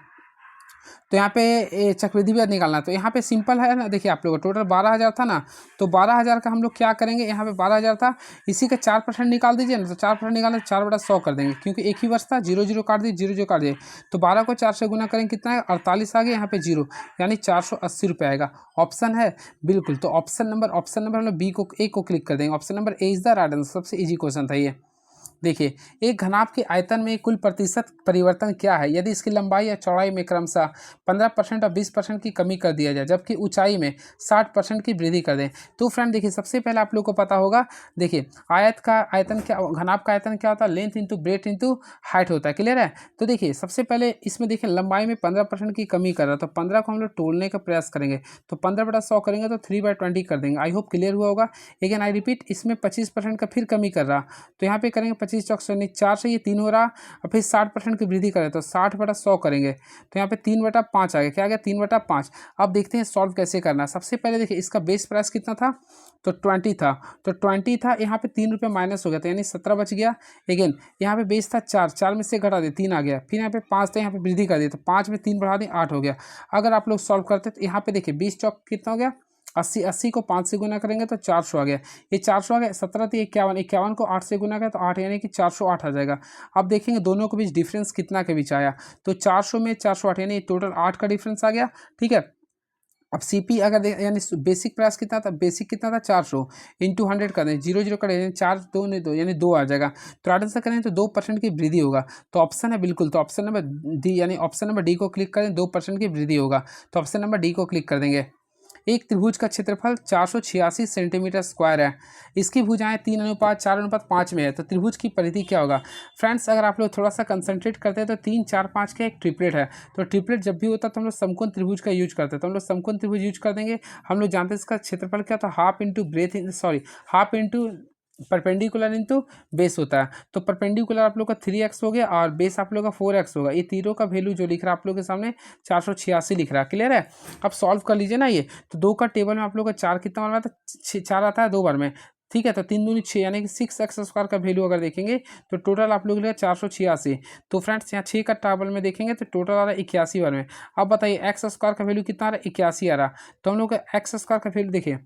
तो यहाँ पे चक्रवृद्धि ब्याज निकालना है। तो यहाँ पे सिंपल है ना, देखिए आप लोग टोटल 12,000 था ना, तो 12,000 का हम लोग क्या करेंगे, यहाँ पे 12,000 था, इसी का 4% निकाल दीजिए ना। तो 4% निकालना 4/100 कर देंगे, क्योंकि एक ही वर्ष था। 0 0 काट दिए, 0 0 काट दिए, तो 12 को 4 से गुना करेंगे, कितना है? 48 आ गया। यहाँ पे 0 यानी 480 रुपये आएगा। ऑप्शन है बिल्कुल। तो ऑप्शन नंबर हम लोग बी को, ए को क्लिक कर देंगे। Option number A is the right answer. सबसे ईजी क्वेश्चन था ये। देखिए, एक घनाभ के आयतन में कुल प्रतिशत परिवर्तन क्या है यदि इसकी लंबाई या चौड़ाई में क्रमशः 15% और 20% की कमी कर दिया जाए, जबकि ऊंचाई में 60% की वृद्धि कर दें। तो फ्रेंड देखिए, सबसे पहले आप लोग को पता होगा, देखिए आयत का आयतन क्या, घनाभ का आयतन क्या होता है, length into breadth into height होता है। क्लियर है। तो देखिए सबसे पहले इसमें देखिए लंबाई में 15% की कमी कर रहा है, तो 15 को हम लोग तोड़ने का प्रयास करेंगे, तो 15/100 करेंगे तो 3/20 कर देंगे। आई होप क्लियर हुआ होगा। लेकिन आई रिपीट, इसमें 25% का फिर कमी कर रहा, तो यहाँ पे करेंगे 25 चौक 4 से ये 3 हो रहा, और फिर 60% की वृद्धि करें तो 60/100 करेंगे, तो यहाँ पे 3/5 आ गया। क्या आ गया? 3/5। अब देखते हैं सॉल्व कैसे करना है। सबसे पहले देखिए इसका बेस प्राइस कितना था, तो 20 था, तो 20 था, यहाँ पे 3 रुपये माइनस हो गया, तो यानी 17 बच गया। अगेन यहाँ पे बेस था 4, 4 में से घटा दिए 3 आ गया, फिर यहाँ पे 5 था, यहाँ पे वृद्धि कर दिया, तो 5 में 3 बढ़ा दिए 8 हो गया। अगर आप लोग सॉल्व करते तो यहाँ पे देखिए 20 चौक कितना हो गया 80, 80 को 5 से गुना करेंगे तो 400 आ गया। ये 400 आ गया। 17 थी 51, 51 को 8 से गुना करें तो 8, यानी कि 408 आ जाएगा। अब देखेंगे दोनों के बीच डिफरेंस कितना के बीच आया, तो 400 में 408, यानी टोटल 8 का डिफरेंस आ गया। ठीक है। अब सीपी अगर यानी बेसिक प्राइस कितना था, बेसिक कितना था 400 इंटू 100 कर दें, 0 0 करें, 4 2 नहीं 2 यानी 2 आ जाएगा। तो आठ से करें तो 2% की वृद्धि होगा, तो ऑप्शन है बिल्कुल, तो ऑप्शन नंबर डी, यानी ऑप्शन नंबर डी को क्लिक करें, 2% की वृद्धि होगा, तो ऑप्शन नंबर डी को क्लिक कर देंगे। एक त्रिभुज का क्षेत्रफल 486 सेंटीमीटर स्क्वायर है, इसकी भुजाएं 3:4:5 में है, तो त्रिभुज की परिधि क्या होगा। फ्रेंड्स अगर आप लोग थोड़ा सा कंसंट्रेट करते हैं तो 3 4 5 का एक ट्रिपलेट है, तो ट्रिपलेट जब भी होता है तो हम लोग समकोण त्रिभुज का यूज करते हैं, तो हम लोग समकोण त्रिभुज यूज कर देंगे। हम लोग जानते हैं इसका क्षेत्रफल क्या होता है, half into breadth, sorry half into perpendicular into base होता है। तो परपेंडिकुलर आप लोग का 3x हो गया और बेस आप लोग का 4x होगा। ये तीनों का वैल्यू जो लिख रहा है आप लोग के सामने 486 लिख रहा है। क्लियर है। अब सॉल्व कर लीजिए ना ये, तो 2 का टेबल में आप लोग का 4 कितना बन रहा था, 4 आता है 2 बार में। ठीक है। तो 3 दूनी 6, यानी कि 6x² का वैल्यू अगर देखेंगे तो टोटल आप लोग 486। तो फ्रेंड्स यहाँ 6 का टेबल में देखेंगे तो टोटल आ रहा है 81 बार में। अब बताइए x² का वैल्यू कितना आ रहा है, 81 आ रहा। तो हम लोग का x² का वैल्यू देखिए,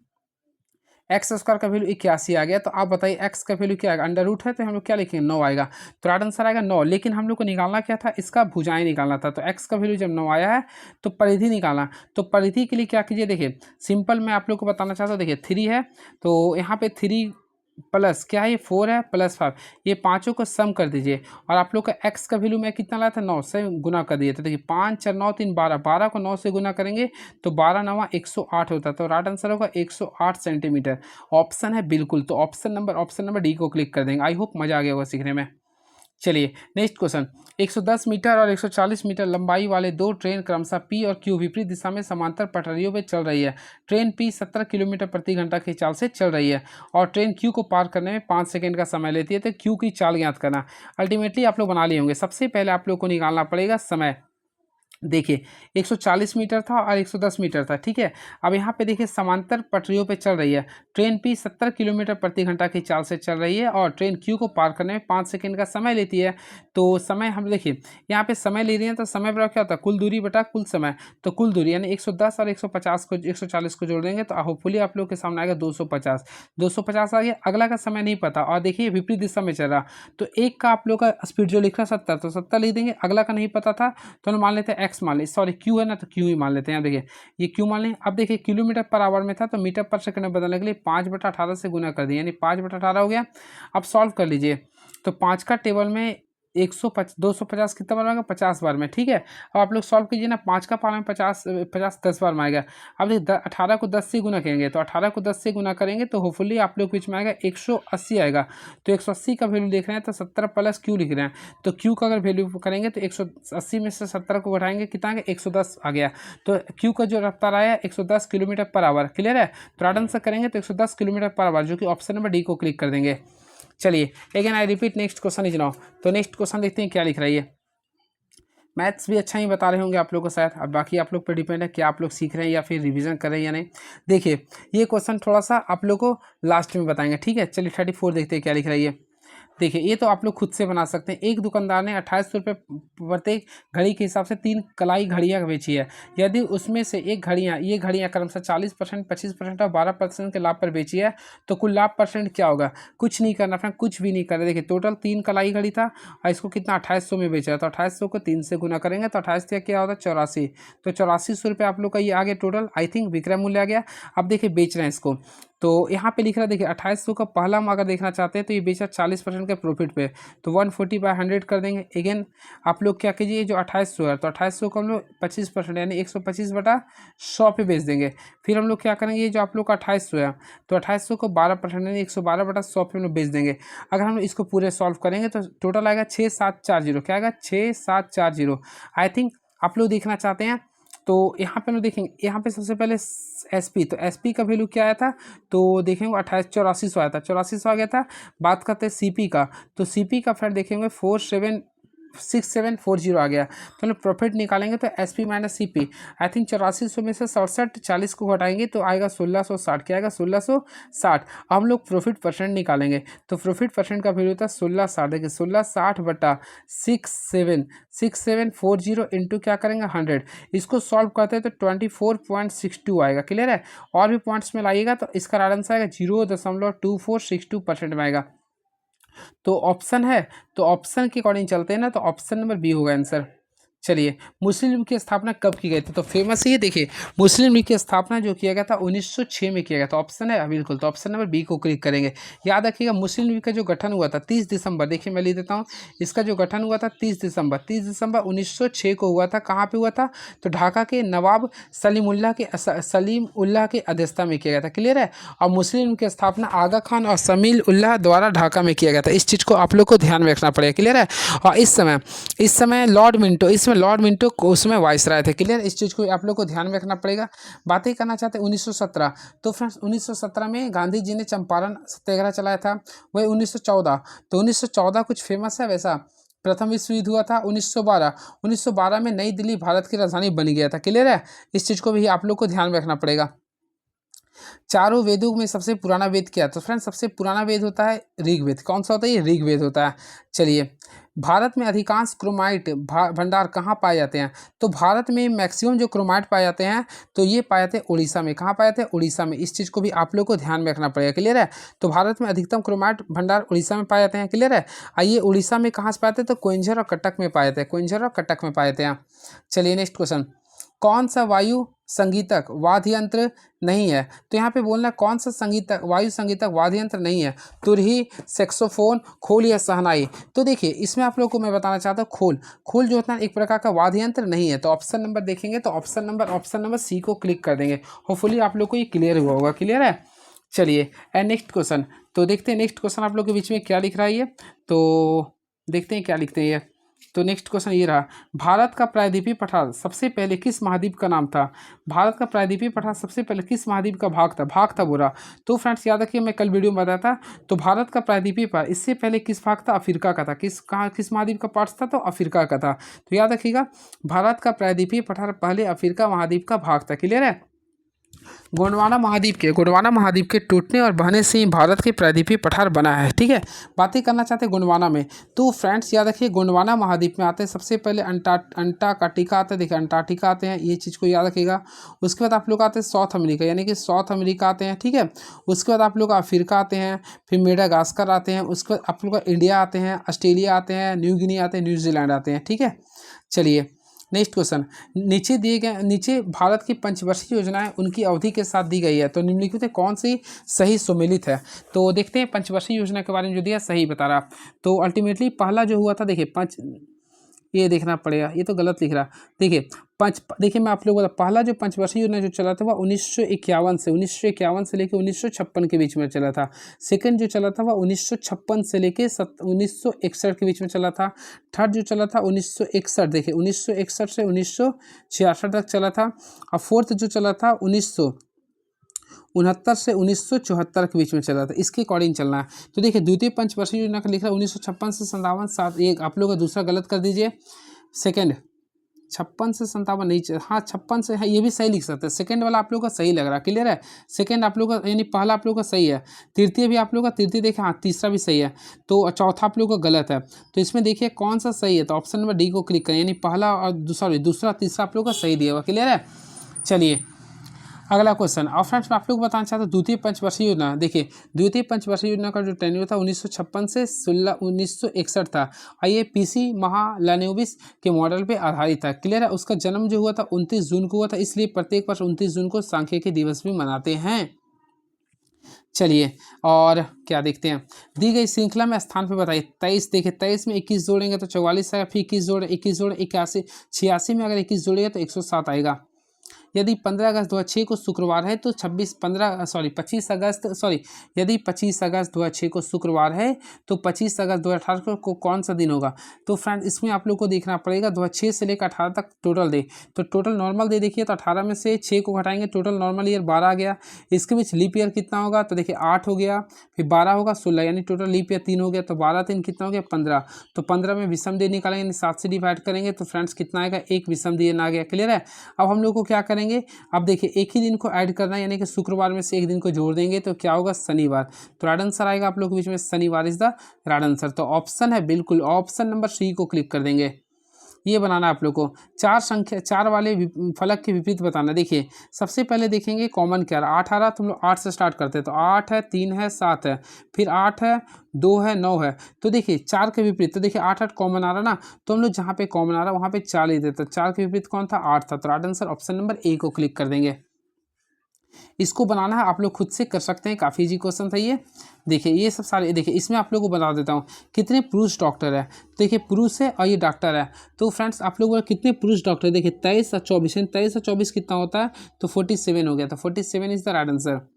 x² का वैल्यू 81 आ गया। तो आप बताइए x का वैल्यू क्या आएगा, अंडर रूट है तो हम लोग क्या लिखेंगे 9 आएगा, तो राइट आंसर आएगा 9। लेकिन हम लोग को निकालना क्या था, इसका भुजाएं निकालना था। तो x का वैल्यू जब 9 आया है तो परिधि निकालना। तो परिधि के लिए क्या कीजिए, देखिए सिंपल मैं आप लोग को बताना चाहता हूँ। देखिए 3 है तो यहाँ पे 3 प्लस क्या है, ये 4 है प्लस 5, ये पाँचों को सम कर दीजिए। और आप लोग का x का वैल्यू मैं कितना लाया था, 9 से गुना कर दिए। तो देखिए 5 4 9 3 12, 12 को 9 से गुना करेंगे तो 12 9 108 होता है। तो राइट आंसर होगा 108 सेंटीमीटर। ऑप्शन है बिल्कुल, तो ऑप्शन नंबर डी को क्लिक कर देंगे। आई होप मजा आ गया होगा सीखने में। चलिए नेक्स्ट क्वेश्चन। 110 मीटर और 140 मीटर लंबाई वाले दो ट्रेन क्रमशः पी और क्यू विपरीत दिशा में समांतर पटरियों पर चल रही है। ट्रेन पी 70 किलोमीटर प्रति घंटा की चाल से चल रही है और ट्रेन क्यू को पार करने में 5 सेकंड का समय लेती है। तो क्यू की चाल ज्ञात करना। अल्टीमेटली आप लोग बना लिए होंगे। सबसे पहले आप लोग को निकालना पड़ेगा समय। देखिए 140 मीटर था और 110 मीटर था। ठीक है। अब यहाँ पे देखिए समांतर पटरियों पे चल रही है। ट्रेन पी 70 किलोमीटर प्रति घंटा की चाल से चल रही है और ट्रेन क्यू को पार करने में 5 सेकंड का समय लेती है। तो समय हम देखिए यहाँ पे समय ले रही है, तो समय बराबर क्या होता है, कुल दूरी बटा कुल समय। तो कुल दूरी यानी 110 और 150 को 140 को जोड़ देंगे तो होपफुली आप लोग के सामने आएगा 250। 250 आ गया। अगला का समय नहीं पता और देखिए विपरीत दिशा में चल रहा, तो एक का आप लोग का स्पीड जो लिख रहा है 70, तो 70 लिख देंगे। अगला का नहीं पता था तो हम मान लेते हैं एक्स मान ले, सॉरी क्यू है ना, तो क्यू ही मान लेते हैं। यहाँ देखिए ये क्यू मान लें। अब देखिए किलोमीटर पर आवर में था तो मीटर पर सेकंड में बदलने के लिए 5/18 से गुना कर दिया, यानी 5/18 हो गया। अब सॉल्व कर लीजिए। तो 5 का टेबल में 250 कितना बार आएगा, 50 बार में। ठीक है। अब आप लोग सॉल्व कीजिए ना, 5 का पावर में 50 10 बार में आएगा। अब देखिए 18 को 10 से गुना करेंगे, तो 18 को 10 से गुना करेंगे तो होपफुली आप लोग बीच में आएगा 180 आएगा। तो 180 का वैल्यू देख रहे हैं तो 70 प्लस क्यू लिख रहे हैं, तो क्यू का अगर वैल्यू करेंगे तो 180 में से 70 को घटाएंगे कितना आएगा, 110 आ गया। तो क्यू का जो रफ्तार आया 110 किलोमीटर पर आवर। क्लियर है। तो राइट आंसर करेंगे तो 110 किलोमीटर पर आवर, जो कि ऑप्शन नंबर डी को क्लिक कर देंगे। चलिए again I repeat, next question is now. तो नेक्स्ट क्वेश्चन देखते हैं क्या लिख रही है। मैथ्स भी अच्छा ही बता रहे होंगे आप लोगों को शायद, अब बाकी आप लोग पर डिपेंड है कि आप लोग सीख रहे हैं या फिर रिवीजन कर रहे हैं या नहीं। देखिए ये क्वेश्चन थोड़ा सा आप लोग को लास्ट में बताएंगे। ठीक है। चलिए 34 देखते हैं क्या लिख रही है। देखिए ये तो आप लोग खुद से बना सकते हैं। एक दुकानदार ने 28 रुपये प्रत्येक घड़ी के हिसाब से 3 कलाई घड़ियाँ बेची है। यदि उसमें से ये घड़ियाँ क्रमशः 40%, 25% और 12% के लाभ पर बेची है तो कुल लाभ परसेंट क्या होगा। कुछ नहीं करना फ्रेंड, कुछ भी नहीं करना। देखिए टोटल 3 कलाई घड़ी था और इसको कितना 2800 में बेचा है, तो 2800 को 3 से गुना करेंगे तो 28 क्या होता है 84। तो 8400 रुपये आप लोग का ये आ गया टोटल। आई थिंक विक्रय मूल्य आ गया। अब देखिए बेच रहे हैं इसको, तो यहाँ पे लिख रहा है देखिए 2800 का पहला हम अगर देखना चाहते हैं तो ये बेचा 40% के प्रॉफिट पे, तो 140/100 कर देंगे। अगेन आप लोग क्या कीजिए, जो 2800 है तो 2800 को हम लोग 25% यानी 125/100 पे बेच देंगे। फिर हम लोग क्या करेंगे, जो आप लोग का 2800 है तो 2800 को 12% यानी 112/100 पे हम लोग बेच देंगे। अगर हम लोग इसको पूरे सॉल्व करेंगे तो टोटल आएगा 6740। क्या आएगा, 6740। आई थिंक आप लोग देखना चाहते हैं तो यहाँ पे हम लोग देखेंगे, यहाँ पे सबसे पहले एसपी, तो एसपी का वैल्यू क्या आया था, तो देखेंगे 8400 आया था, 8400 आ गया था। बात करते हैं सीपी का, तो सीपी का फ्रेंड देखेंगे 6740 आ गया। तो हम लोग प्रॉफिट निकालेंगे तो SP minus CP, I think 8400 में से 6740 को घटाएंगे तो आएगा 1660। क्या आएगा, 1660। हम लोग प्रॉफिट परसेंट निकालेंगे तो प्रॉफिट परसेंट का वैल्यू था 1660। देखिए 1660/6740 इंटू क्या करेंगे 100, इसको सॉल्व करते हैं तो 24.62 आएगा। क्लियर है, और भी पॉइंट्स में लाइएगा तो इसका राइट आंसर आएगा 0.2462% में आएगा। तो ऑप्शन है, तो ऑप्शन के अकॉर्डिंग चलते हैं ना, तो ऑप्शन नंबर बी होगा आंसर। चलिए, मुस्लिम लीग की स्थापना कब की गई थी, तो फेमस ये देखिए, मुस्लिम लीग की स्थापना जो किया गया था 1906 में किया गया था। ऑप्शन है बिल्कुल, तो ऑप्शन नंबर बी को क्लिक करेंगे। याद रखिएगा मुस्लिम लीग का जो गठन हुआ था 30 दिसंबर, देखिए मैं लिख देता हूँ, इसका जो गठन हुआ था 30 दिसंबर 1906 को हुआ था। कहाँ पे हुआ था, तो ढाका के नवाब सलीम उल्लाह के अध्यक्षता में किया गया था। क्लियर है, और मुस्लिम लीग की स्थापना आगा खान और समील उल्लाह द्वारा ढाका में किया गया था। इस चीज़ को आप लोग को ध्यान में रखना पड़ेगा। क्लियर है, और इस समय लॉर्ड मिंटो को उसमें वाइसराय थे। क्लियर, इस चीज़ को आप लोग को ध्यान में रखना पड़ेगा। बातें करना चाहते हैं 1917, तो फ्रेंड्स 1917 में गांधी जी ने चंपारण सत्याग्रह चलाया था। वही 1914, तो 1914 कुछ फेमस है वैसा। प्रथम विश्व युद्ध हुआ था 1912 में नई दिल्ली भारत की राजधानी बन गया था। क्लियर है, इस चीज़ को भी आप लोग को ध्यान में रखना पड़ेगा। चारों वेदों में सबसे पुराना वेद क्या है, तो फ्रेंड्स सबसे पुराना वेद होता है ऋग्वेद। कौन सा होता है, ये ऋग्वेद होता है। चलिए, भारत में अधिकांश क्रोमाइट भंडार कहाँ पाए जाते हैं, तो भारत में मैक्सिमम जो क्रोमाइट पाए जाते हैं तो ये पाए जाते हैं उड़ीसा में। कहाँ पाए जाते हैं, उड़ीसा में। इस चीज़ को भी आप लोग को ध्यान में रखना पड़ेगा। क्लियर है, तो भारत में अधिकतम क्रोमाइट भंडार उड़ीसा में पाए जाते हैं। क्लियर है, आइए उड़ीसा में कहाँ से पाए जाते हैं, तो कोइंझर और कटक में पाए जाते हैं। कोइंझर और कटक में पाए जाते हैं। चलिए नेक्स्ट क्वेश्चन, कौन सा वायु संगीतक वाद्य यंत्र नहीं है, तो यहाँ पे बोलना है कौन सा संगीतक वायु संगीतक वाद्य यंत्र नहीं है, तुरही, सैक्सोफोन, खोल या शहनाई। तो देखिए इसमें आप लोग को मैं बताना चाहता हूँ खोल जो होता है एक प्रकार का वाद्य यंत्र नहीं है। तो ऑप्शन नंबर देखेंगे तो ऑप्शन नंबर सी को क्लिक कर देंगे। होपफुली आप लोग को ये क्लियर हुआ होगा। क्लियर है, चलिए एंड नेक्स्ट क्वेश्चन, तो देखते हैं नेक्स्ट क्वेश्चन आप लोग के बीच में क्या लिख रहा है ये, तो देखते हैं क्या लिखते हैं ये। तो नेक्स्ट क्वेश्चन ये रहा, भारत का प्रायद्वीपीय पठार सबसे पहले किस महाद्वीप का नाम था। भारत का प्रायद्वीपीय पठार सबसे पहले किस महाद्वीप का भाग था बोरा। तो फ्रेंड्स याद रखिए, मैं कल वीडियो में बताया था, तो भारत का प्रायद्वीपीय पठार इससे पहले किस भाग था, अफ्रीका का था। किस महाद्वीप का पार्ट था, तो अफ्रीका का था। तो याद रखिएगा, भारत का प्रायद्वीपीय पठार पहले अफ्रीका महाद्वीप का भाग था। क्लियर है, गोंडवाना महाद्वीप के टूटने और बहने से ही भारत के प्रायद्वीपीय पठार बना है। ठीक है, बातें करना चाहते हैं गोंडवाना में, तो फ्रेंड्स याद रखिए गोंडवाना महाद्वीप में आते हैं सबसे पहले अंटार्कटिका आते हैं। देखिए अंटार्कटिका आते हैं, ये चीज़ को याद रखिएगा। उसके बाद आप लोग आते हैं साउथ अमेरिका, यानी कि साउथ अमेरिका आते हैं। ठीक है, उसके बाद आप लोग अफ्रीका आते हैं, फिर मेडागास्कर आते हैं, उसके बाद आप लोग इंडिया आते हैं, ऑस्ट्रेलिया आते हैं, न्यू गिनी आते हैं, न्यूजीलैंड आते हैं। ठीक है, चलिए नेक्स्ट क्वेश्चन, नीचे भारत की पंचवर्षीय योजनाएं उनकी अवधि के साथ दी गई है, तो निम्नलिखित में कौन सी सही सुमेलित है। तो देखते हैं पंचवर्षीय योजना के बारे में जो दिया सही बता रहा। तो अल्टीमेटली पहला जो हुआ था, देखिए ये देखना पड़ेगा, ये तो गलत लिख रहा। देखिए मैं आप लोगों को पहला जो पंचवर्षीय योजना जो चला था वह 1951 से लेकर 1956 के बीच में चला था। सेकंड जो चला था वह 1956 से लेकर 1961 के बीच में चला था। थर्ड जो चला था 1961, देखिए 1961 से 1966 तक चला था। और फोर्थ जो चला था 1969 से 1974 के बीच में चला था। इसके अकॉर्डिंग चलना है। तो देखिए द्वितीय पंचवर्षीय योजना का लिख रहा है 1956 से 57, एक आप लोग का दूसरा गलत कर दीजिए। सेकंड 56 से 57 नहीं, हाँ 56 से है, ये भी सही लिख सकते हैं। सेकंड वाला आप लोग का सही लग रहा है। क्लियर है, सेकंड आप लोग का यानी पहला आप लोग का सही है। तृतीय भी आप लोग का तृतीय देखें, हाँ तीसरा भी सही है। तो चौथा आप लोग का गलत है। तो इसमें देखिए कौन सा सही है, तो ऑप्शन नंबर डी को क्लिक करें, यानी पहला और दूसरा तीसरा आप लोग का सही दिया हुआ। क्लियर है, चलिए अगला क्वेश्चन। और फ्रेंड्स मैं आप लोग बताना चाहता हूँ द्वितीय पंचवर्षीय योजना, देखिए द्वितीय पंचवर्षीय योजना का जो टेन्योर था 1956 से 1961 था। और ये पीसी महालनोबिस के मॉडल पे आधारित था। क्लियर है, उसका जन्म जो हुआ था 29 जून को हुआ था, इसलिए प्रत्येक वर्ष 29 जून को सांख्यिकी दिवस भी मनाते हैं। चलिए और क्या देखते हैं, दी गई श्रृंखला में स्थान पे बताइए। 23 देखिए, 23 में 21 जोड़ेंगे तो 44 आएगा, फिर 21 जोड़े 81, 86 में अगर 21 जोड़ेगा तो 107 आएगा। यदि 15 अगस्त 2006 को शुक्रवार है तो 25 अगस्त यदि 25 अगस्त 2006 को शुक्रवार है तो 25 अगस्त 2018 को कौन सा दिन होगा। तो फ्रेंड इसमें आप लोग को देखना पड़ेगा 2006 से लेकर 18 तक टोटल डे। तो टोटल नॉर्मल डे देखिए, तो 18 में से 6 को घटाएंगे, टोटल नॉर्मल ईयर 12 आ गया। इसके बीच लीप ईयर कितना होगा, तो देखिए 8 हो गया, फिर 12 होगा 16, यानी टोटल लीप ईयर 3 हो गया, तो 12 3 कितना हो गया 15। तो 15 में विषम डे निकालेंगे, यानी 7 से डिवाइड करेंगे तो फ्रेंड्स कितना आएगा, एक विषम डे आ गया। क्लियर है। अब हम लोग को क्या करेंगे, अब देखिए एक ही दिन को ऐड करना है, यानी कि शुक्रवार में से एक दिन को जोड़ देंगे तो क्या होगा, शनिवार। तो राइट आंसर आएगा आप लोग के बीच में, शनिवार इज द राइट आंसर। तो ऑप्शन है बिल्कुल, ऑप्शन नंबर सी को क्लिक कर देंगे। ये बनाना है आप लोग को। चार वाले फलक के विपरीत बताना। देखिए सबसे पहले देखेंगे कॉमन क्या रहा, 8 आ रहा, तो हम लोग 8 से स्टार्ट करते हैं। तो 8 है, 3 है, 7 है, फिर 8 है, 2 है, 9 है। तो देखिए 4 के विपरीत, तो देखिए 8 8 कॉमन आ रहा ना, तो हम लोग जहाँ पे कॉमन आ रहा वहाँ पे 4 ले देते। 4 के विपरीत कौन था, 8 था। तो right answer option number A को क्लिक कर देंगे। इसको बनाना है, आप लोग खुद से कर सकते हैं, काफ़ी इजी क्वेश्चन था ये। देखिए ये सब सारे, देखिए इसमें आप लोगों को बता देता हूँ कितने पुरुष डॉक्टर है। देखिए पुरुष है और ये डॉक्टर है, तो फ्रेंड्स आप लोगों को कितने पुरुष डॉक्टर, देखिए 23 और 24, 23 और 24 कितना होता है, तो 47 हो गया। तो 47 इज द राइट आंसर।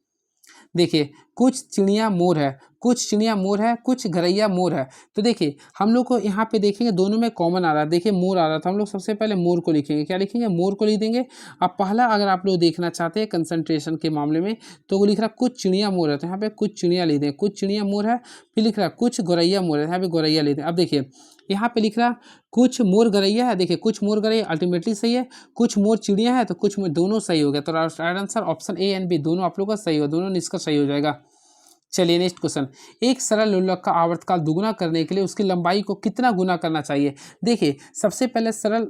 देखिए कुछ चिड़िया मोर है, कुछ चिड़िया मोर है, कुछ गरैया मोर है। तो देखिए हम लोग को यहाँ पे देखेंगे दोनों में कॉमन आ रहा है। देखिए मोर आ रहा था, हम लोग सबसे पहले मोर को लिखेंगे। क्या लिखेंगे, मोर को लिख देंगे। अब पहला अगर आप लोग देखना चाहते हैं कंसंट्रेशन के मामले में, तो वो लिख रहा कुछ चिड़िया मोर है, तो यहाँ पे कुछ चिड़िया लिख दें, कुछ चिड़िया मोर है। फिर लिख रहा कुछ गौरैया मोर है, यहाँ पे गौरैया लिख दें। अब देखिए यहाँ पे लिख रहा कुछ मोर गरैया है, देखिए कुछ मोर गरैया अल्टीमेटली सही है, कुछ मोर चिड़िया है तो कुछ मोर, दोनों सही हो गया। तो right answer option A and B दोनों आप लोग का सही हो, दोनों निष्कर्ष सही हो जाएगा। चलिए नेक्स्ट क्वेश्चन, एक सरल लोलक का आवर्तकाल दुगुना करने के लिए उसकी लंबाई को कितना गुना करना चाहिए। देखिए सबसे पहले सरल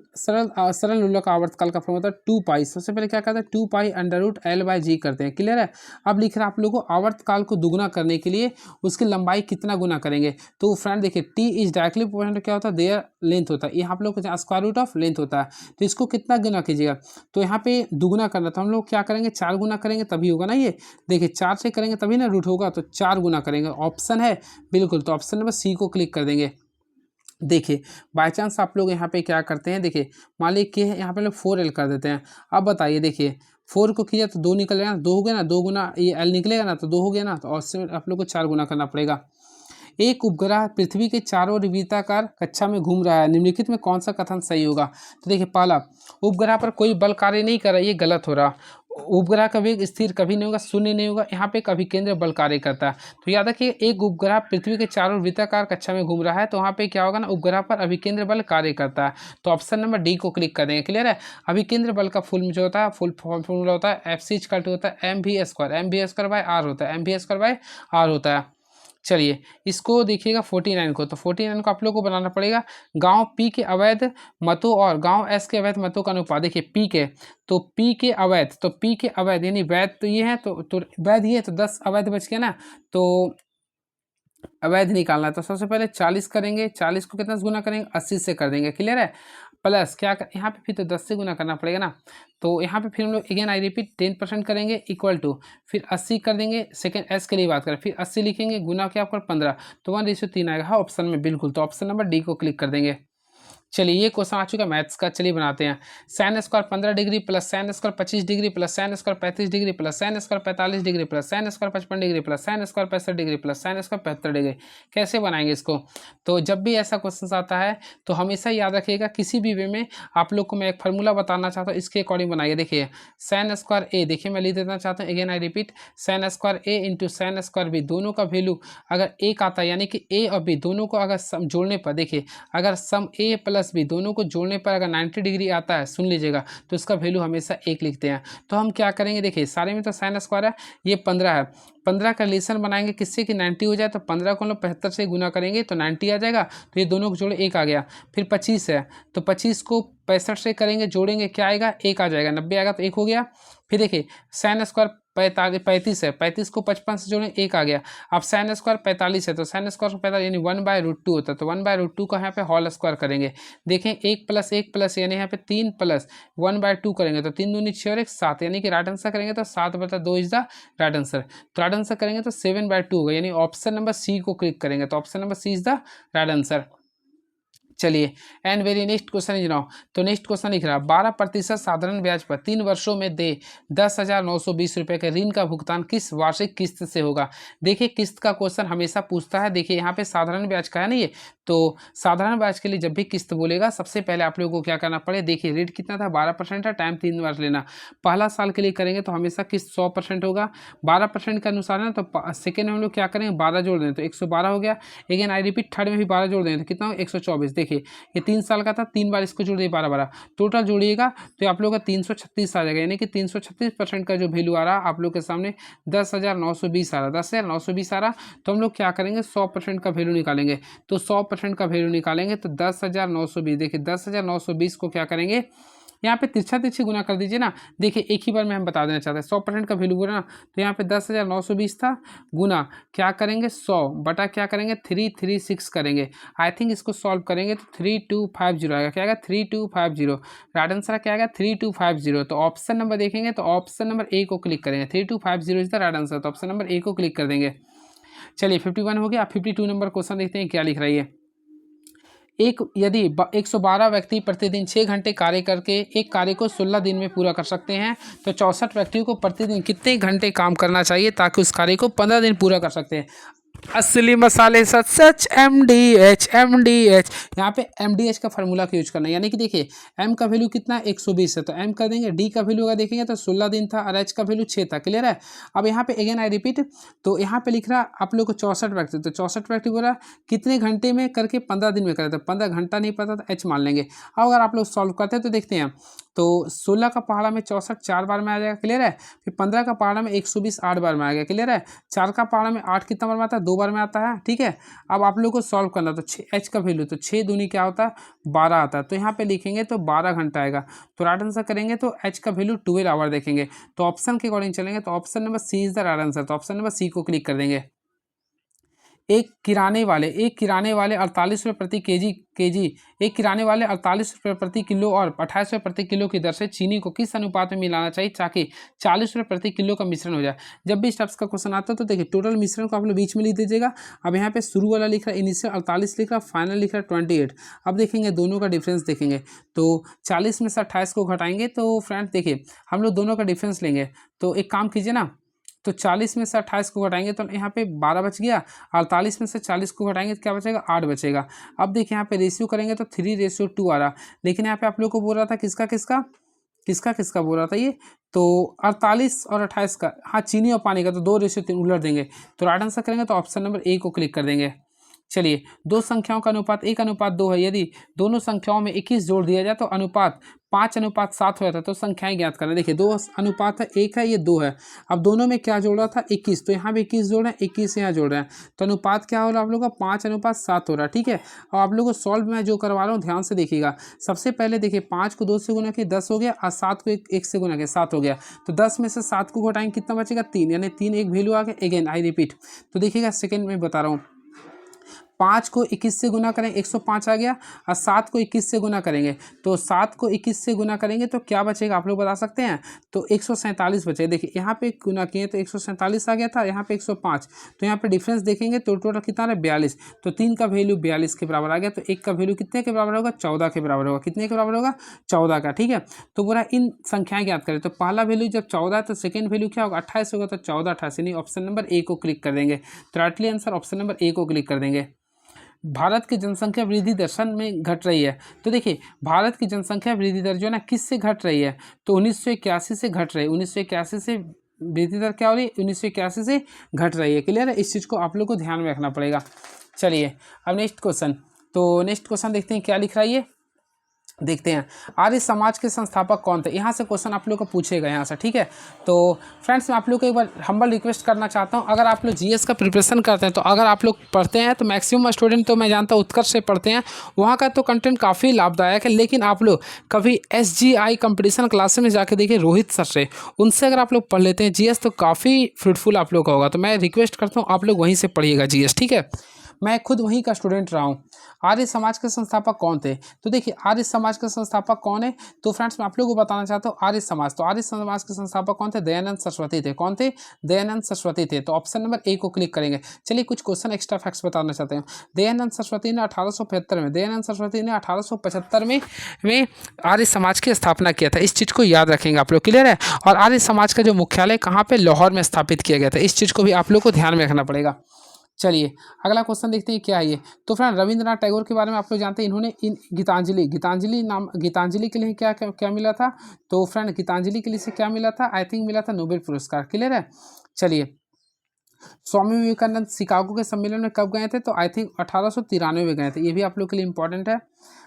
लोलक का आवर्तकाल का फॉर्मूला था 2 पाई। सबसे पहले क्या करते हैं, 2 pi under root L by G करते हैं। क्लियर है। अब लिख रहा है आप लोगों को आवर्तकाल को दुगुना करने के लिए उसकी लंबाई कितना गुना करेंगे। तो फ्रेंड देखिए टी इज डायरेक्टली प्रोपोर्शनल क्या होता है, देयर लेंथ होता है, यहाँ आप लोग स्क्वायर रूट ऑफ लेंथ होता है। तो इसको कितना गुना कीजिएगा, तो यहाँ पे दुगुना करना, तो हम लोग क्या करेंगे 4 गुना करेंगे तभी होगा ना। ये देखिए 4 से करेंगे तभी ना रूट होगा, तो 4 गुना करेंगे। ऑप्शन है बिल्कुल, तो ऑप्शन नंबर सी को क्लिक कर देंगे। देखिए बाय चांस आप लोग यहाँ पे क्या करते हैं, देखिए मान लीजिए कि यहाँ पे लोग 4L कर देते हैं। अब बताइए देखिए 4 को किया तो 2 निकलेगा ना, 2 हो गया ना, 2 गुना ये L निकलेगा ना, तो 2 हो गया ना, तो ऑप्शन आप लोग को 4 गुना करना पड़ेगा। एक उपग्रह पृथ्वी के चारों ओर वृत्ताकार कक्षा में घूम रहा है, निम्नलिखित में कौन सा कथन सही होगा। तो देखिए पहला, उपग्रह पर कोई बल कार्य नहीं कर रहा, ये गलत हो रहा। उपग्रह का वेग स्थिर कभी नहीं होगा, शून्य नहीं होगा, यहाँ पे कभी केंद्र बल कार्य करता है। तो याद रखिए एक उपग्रह पृथ्वी के चारों ओर वृत्ताकार कक्षा में घूम रहा है, तो वहाँ पे क्या होगा ना, उपग्रह पर अभिकेंद्र बल कार्य करता है। तो ऑप्शन नंबर डी को क्लिक कर देंगे। क्लियर है। अभिकेंद्र बल का फुल जो होता है, फुल फॉर्मूला होता है Fc होता है mv² बाय आर होता है, mv² बाय आर होता है। चलिए इसको देखिएगा 49 को, तो 49 को आप लोग को बनाना पड़ेगा। गांव पी के अवैध मतों और गांव एस के अवैध मतों का अनुपात। देखिए पी के, तो पी के अवैध, तो पी के अवैध यानी वैध तो ये है, तो वैध ये है, तो 10 अवैध बच गया ना, तो अवैध निकालना है। तो सबसे पहले 40 करेंगे, 40 को कितना गुना करेंगे, 80 से कर देंगे। क्लियर है। प्लस क्या कर, यहाँ पे फिर तो 10 से गुना करना पड़ेगा ना, तो यहाँ पे फिर हम लोग अगेन आई रिपीट 10% करेंगे इक्वल टू, फिर 80 कर देंगे। सेकंड एस के लिए बात करें, फिर 80 लिखेंगे, गुना क्या आपका 15, तो 1:3 आएगा। हाँ ऑप्शन में बिल्कुल, तो ऑप्शन नंबर डी को क्लिक कर देंगे। चलिए ये क्वेश्चन आ चुका मैथ्स का, चलिए बनाते हैं। Sine square 15 degree plus sine square 25 degree plus sine square 35 degree plus sine square 45 degree plus sine square 55 degree plus sine square 65 degree plus sine square 75 degree. कैसे बनाएंगे इसको, तो जब भी ऐसा क्वेश्चन आता है तो हमेशा याद रखिएगा, किसी भी वे में आप लोग को मैं एक फार्मूला बताना चाहता हूँ, इसके अकॉर्डिंग बनाइए। देखिए साइन स्क्वायर ए, देखिए मैं लिख देना चाहता हूँ, again I repeat, sine square A into sine square B, दोनों का वैल्यू अगर एक आता है, यानी कि ए और बी दोनों को अगर सम जोड़ने पर, देखिए अगर सम ए प्लस बी दोनों को जोड़ने पर अगर 90 डिग्री आता है, सुन लीजिएगा, तो इसका वैल्यू हमेशा 1 लिखते हैं। तो हम क्या करेंगे, देखिए सारे में तो साइन स्क्वायर है, ये 15 है, 15 का रिलेशन बनाएंगे किससे कि 90 हो जाए, तो 15 को हम लोग 75 से गुना करेंगे तो 90 आ जाएगा, तो ये दोनों को जोड़े 1 आ गया। फिर 25 है, तो 25 को 65 से करेंगे, जोड़ेंगे क्या आएगा, 1 आ जाएगा, 90 आएगा, तो 1 हो गया। फिर देखिए साइन स्क्वायर 35 है, 35 को 55 से जोड़ें 1 आ गया। अब साइन स्क्वायर 45 है तो साइन स्क्वायर 45 यानी 1/√2 होता है, तो 1/√2 का यहाँ पे होल स्क्वायर करेंगे। देखें 1 + 1 प्लस यानी यहाँ पे 3 प्लस 1/2 करेंगे तो 3 दूनी 6 और 1 7, यानी कि राइट आंसर करेंगे तो 7/2 इज द राइट आंसर। तो राइट आंसर करेंगे तो 7/2 होगा, यानी ऑप्शन नंबर सी को क्लिक करेंगे तो option number C is the right answer. चलिए and very next question is now. तो नेक्स्ट क्वेश्चन लिख रहा है 12% साधारण ब्याज पर 3 वर्षों में दे 10,920 रुपये के ऋण का भुगतान किस वार्षिक किस्त से होगा। देखिए किस्त का क्वेश्चन हमेशा पूछता है। देखिए यहाँ पे साधारण ब्याज का है ना ये, तो साधारण ब्याज के लिए जब भी किस्त बोलेगा सबसे पहले आप लोगों को क्या करना पड़े। देखिए रेट कितना था 12% है, टाइम 3 वर्ष लेना। पहला साल के लिए करेंगे तो हमेशा किस्त 100% होगा। 12% के अनुसार है ना, तो सेकेंड में हम लोग क्या करेंगे 12 जोड़ दें तो 112 हो गया। अगेन आई रिपीट थर्ड में भी 12 जोड़ दें तो कितना हो 124। देखिए ये 3 साल का था, 3 बार इसको जोड़ दिए 12 टोटल जोड़िएगा तो आप लोगों का 336 आ जाएगा, यानी कि 336% का जो वैल्यू आ रहा है आप लोग के सामने 10,920 आ रहा है। 10,920 आ रहा तो हम लोग क्या करेंगे 100% का वैल्यू निकालेंगे। तो 100% का वैल्यू निकालेंगे तो 10,920। देखिए 10,920 को क्या करेंगे यहाँ पे तिरछा तिरछी गुना कर दीजिए ना। देखिए एक ही बार में हम बता देना चाहते हैं 100% का वैल्यू बोला ना, तो यहाँ पे 10,920 था गुना क्या करेंगे 100 बटा क्या करेंगे 336 करेंगे। आई थिंक इसको सॉल्व करेंगे तो 3250 आएगा। क्या आएगा 3250। राइट आंसर क्या आएगा 3250। तो ऑप्शन नंबर देखेंगे तो ऑप्शन नंबर ए को क्लिक करेंगे। 3250 इज द राइट आंसर, तो ऑप्शन नंबर ए को क्लिक कर देंगे। चलिए 51 हो गया। 52 नंबर क्वेश्चन देखते हैं क्या लिख रही है। यदि 112 व्यक्ति प्रतिदिन 6 घंटे कार्य करके एक कार्य को 16 दिन में पूरा कर सकते हैं तो 64 व्यक्तियों को प्रतिदिन कितने घंटे काम करना चाहिए ताकि उस कार्य को 15 दिन पूरा कर सकते हैं। असली मसाले सच सच MDH। यहाँ पे MDH का फार्मूला का यूज करना है, यानी कि देखिए M का वैल्यू कितना 120 है तो M कर देंगे। D का वैल्यू अगर देखेंगे तो 16 दिन था और H का वैल्यू 6 था। क्लियर है। अब यहाँ पे अगेन आई रिपीट, तो यहाँ पे लिख रहा आप लोग को 64 व्यक्ति, तो 64 व्यक्ति बोला कितने घंटे में करके 15 दिन में करे, तो 15 घंटा नहीं पता तो H मान लेंगे। अब अगर आप लोग सॉल्व करते हैं तो देखते हैं तो 16 का पहाड़ा में 64 4 बार में आ जाएगा। क्लियर है। फिर 15 का पहाड़ा में 120 8 बार में आ गया। क्लियर है। 4 का पहाड़ा में 8 कितना बार में आता है 2 बार में आता है। ठीक है। अब आप लोग को सॉल्व करना तो H का वैल्यू तो 6 दूनी क्या होता है 12 आता है, तो यहाँ पे लिखेंगे तो 12 घंटा आएगा। तो राइट आंसर करेंगे तो H का वैल्यू 12 आवर देखेंगे। तो ऑप्शन के अकॉर्डिंग चलेंगे तो option number C is the right answer, तो ऑप्शन नंबर सी को क्लिक कर देंगे। एक किराने वाले 48 रुपये प्रति केजी एक किराने वाले 48 रुपये प्रति किलो और 28 रुपये प्रति किलो की दर से चीनी को किस अनुपात में मिलाना चाहिए ताकि 40 रुपये प्रति किलो का मिश्रण हो जाए। जब भी स्टेप्स का क्वेश्चन आता है तो देखिए टोटल मिश्रण को आप लोग बीच में लिख दीजिएगा। अब यहाँ पे शुरू वाला लिख रहा है इनिशियल 48 लिख रहा है, फाइनल लिख रहा है 28। अब देखेंगे दोनों का डिफरेंस देखेंगे तो 40 में से 28 को घटाएंगे तो फ्रेंड्स देखिए हम लोग दोनों का डिफरेंस लेंगे। तो एक काम कीजिए ना, तो 40 में से 28 को घटाएंगे तो यहाँ पे 12 बच गया। 48 में से 40 को घटाएंगे तो क्या बचेगा 8 बचेगा। अब देखिए यहाँ पे रेशियो करेंगे तो 3:2 आ रहा, लेकिन यहाँ पे आप लोग को बोल रहा था किसका बोल रहा था ये, तो 48 और 28 का, हाँ चीनी और पानी का, तो 2:3 उलट देंगे। तो राइट आंसर करेंगे तो ऑप्शन नंबर ए को क्लिक कर देंगे। चलिए दो संख्याओं का अनुपात 1:2 है। यदि दोनों संख्याओं में 21 जोड़ दिया जाए तो अनुपात 5:7 हो जाता है। तो संख्याएं ज्ञात करना। देखिए दो अनुपात है, एक है ये 2 है। अब दोनों में क्या जोड़ रहा था 21, तो यहाँ भी 21 जोड़ रहे हैं 21 यहाँ जोड़ रहे हैं, तो अनुपात क्या हो रहा है आप लोग का 5:7 हो रहा है। ठीक है। और आप लोग को सॉल्व मैं जो करवा रहा हूँ ध्यान से देखिएगा। सबसे पहले देखिए 5 को 2 से गुना किया 10 हो गया और 7 को 1 से गुना किया 7 हो गया। तो 10 में से 7 को घटाएंगे कितना बचेगा 3, यानी 3 एक वैल्यू आ गया। अगेन आई रिपीट, तो देखिएगा सेकेंड में बता रहा हूँ 5 को 21 से गुना करें 105 आ गया और 7 को 21 से गुना करेंगे तो 7 को 21 से गुना करेंगे तो क्या बचेगा आप लोग बता सकते हैं, तो 147 बचेगा। देखिए यहाँ पे गुना किए तो 147 आ गया था, यहाँ पे 105, तो यहाँ पे डिफरेंस देखेंगे तो टोटल कितना है 42। तो 3 का वैल्यू 42 के बराबर आ गया, तो 1 का वैल्यू कितने के बराबर होगा 14 के बराबर होगा। कितने के बराबर होगा 14 का। ठीक है। तो पूरा इन संख्याएं ज्ञात करें तो पहला वैल्यू जब 14 है तो सेकेंड वैल्यू क्या होगा 28 होगा, तो 14 28 यानी ऑप्शन नंबर ए को क्लिक कर देंगे। तो rightly answer option number A को क्लिक कर देंगे। भारत की जनसंख्या वृद्धि दर सन में घट रही है। तो देखिए भारत की जनसंख्या वृद्धि दर जो है ना किससे घट रही है, तो 1981 से घट रही है। 1981 से वृद्धि दर क्या हो रही है 1981 से घट रही है। क्लियर है। इस चीज़ को आप लोग को ध्यान में रखना पड़ेगा। चलिए अब नेक्स्ट क्वेश्चन, तो नेक्स्ट क्वेश्चन देखते हैं क्या लिख रहा है ये। देखते हैं आर्य समाज के संस्थापक कौन थे। यहाँ से क्वेश्चन आप लोग को पूछेगा यहाँ से, ठीक है। तो फ्रेंड्स मैं आप लोग को एक बार हम्बल रिक्वेस्ट करना चाहता हूँ, अगर आप लोग जीएस का प्रिपरेशन करते हैं तो अगर आप लोग पढ़ते हैं तो मैक्सिमम स्टूडेंट तो मैं जानता हूँ उत्कर्ष से पढ़ते हैं, वहाँ का तो कंटेंट काफ़ी लाभदायक है। लेकिन आप लोग कभी SGI कंपटीशन क्लास में जाके देखिए रोहित सर से, उनसे अगर आप लोग पढ़ लेते हैं जीएस तो काफ़ी फ्रूटफुल आप लोग का होगा। तो मैं रिक्वेस्ट करता हूँ आप लोग वहीं से पढ़िएगा जीएस, ठीक है। मैं खुद वहीं का स्टूडेंट रहा हूँ। आर्य समाज के संस्थापक कौन थे, तो देखिए आर्य समाज के संस्थापक कौन है, तो फ्रेंड्स मैं आप लोगों को बताना चाहता हूँ आर्य समाज। तो आर्य समाज के संस्थापक कौन थे, दयानंद सरस्वती थे। कौन थे, दयानंद सरस्वती थे। तो ऑप्शन नंबर ए को क्लिक करेंगे। चलिए कुछ क्वेश्चन एक्स्ट्रा फैक्ट्स बताना चाहते हैं। दयानंद सरस्वती ने 1875 में, दयानंद सरस्वती ने 1875 में आर्य समाज की स्थापना किया था। इस चीज़ को याद रखेंगे आप लोग, क्लियर है। और आर्य समाज का जो मुख्यालय कहाँ पे, लाहौर में स्थापित किया गया था। इस चीज़ को भी आप लोग को ध्यान में रखना पड़ेगा। चलिए अगला क्वेश्चन देखते हैं क्या है ये। तो फ्रेंड रविंद्रनाथ टैगोर के बारे में आप लोग जानते हैं, इन्होंने इन गीतांजलि के लिए क्या क्या, क्या मिला था। तो फ्रेंड गीतांजलि के लिए से क्या मिला था, आई थिंक मिला था नोबेल पुरस्कार, क्लियर है। चलिए स्वामी विवेकानंद शिकागो के सम्मेलन में कब गए थे, तो आई थिंक 1893 में गए थे। ये भी आप लोग के लिए इंपॉर्टेंट है।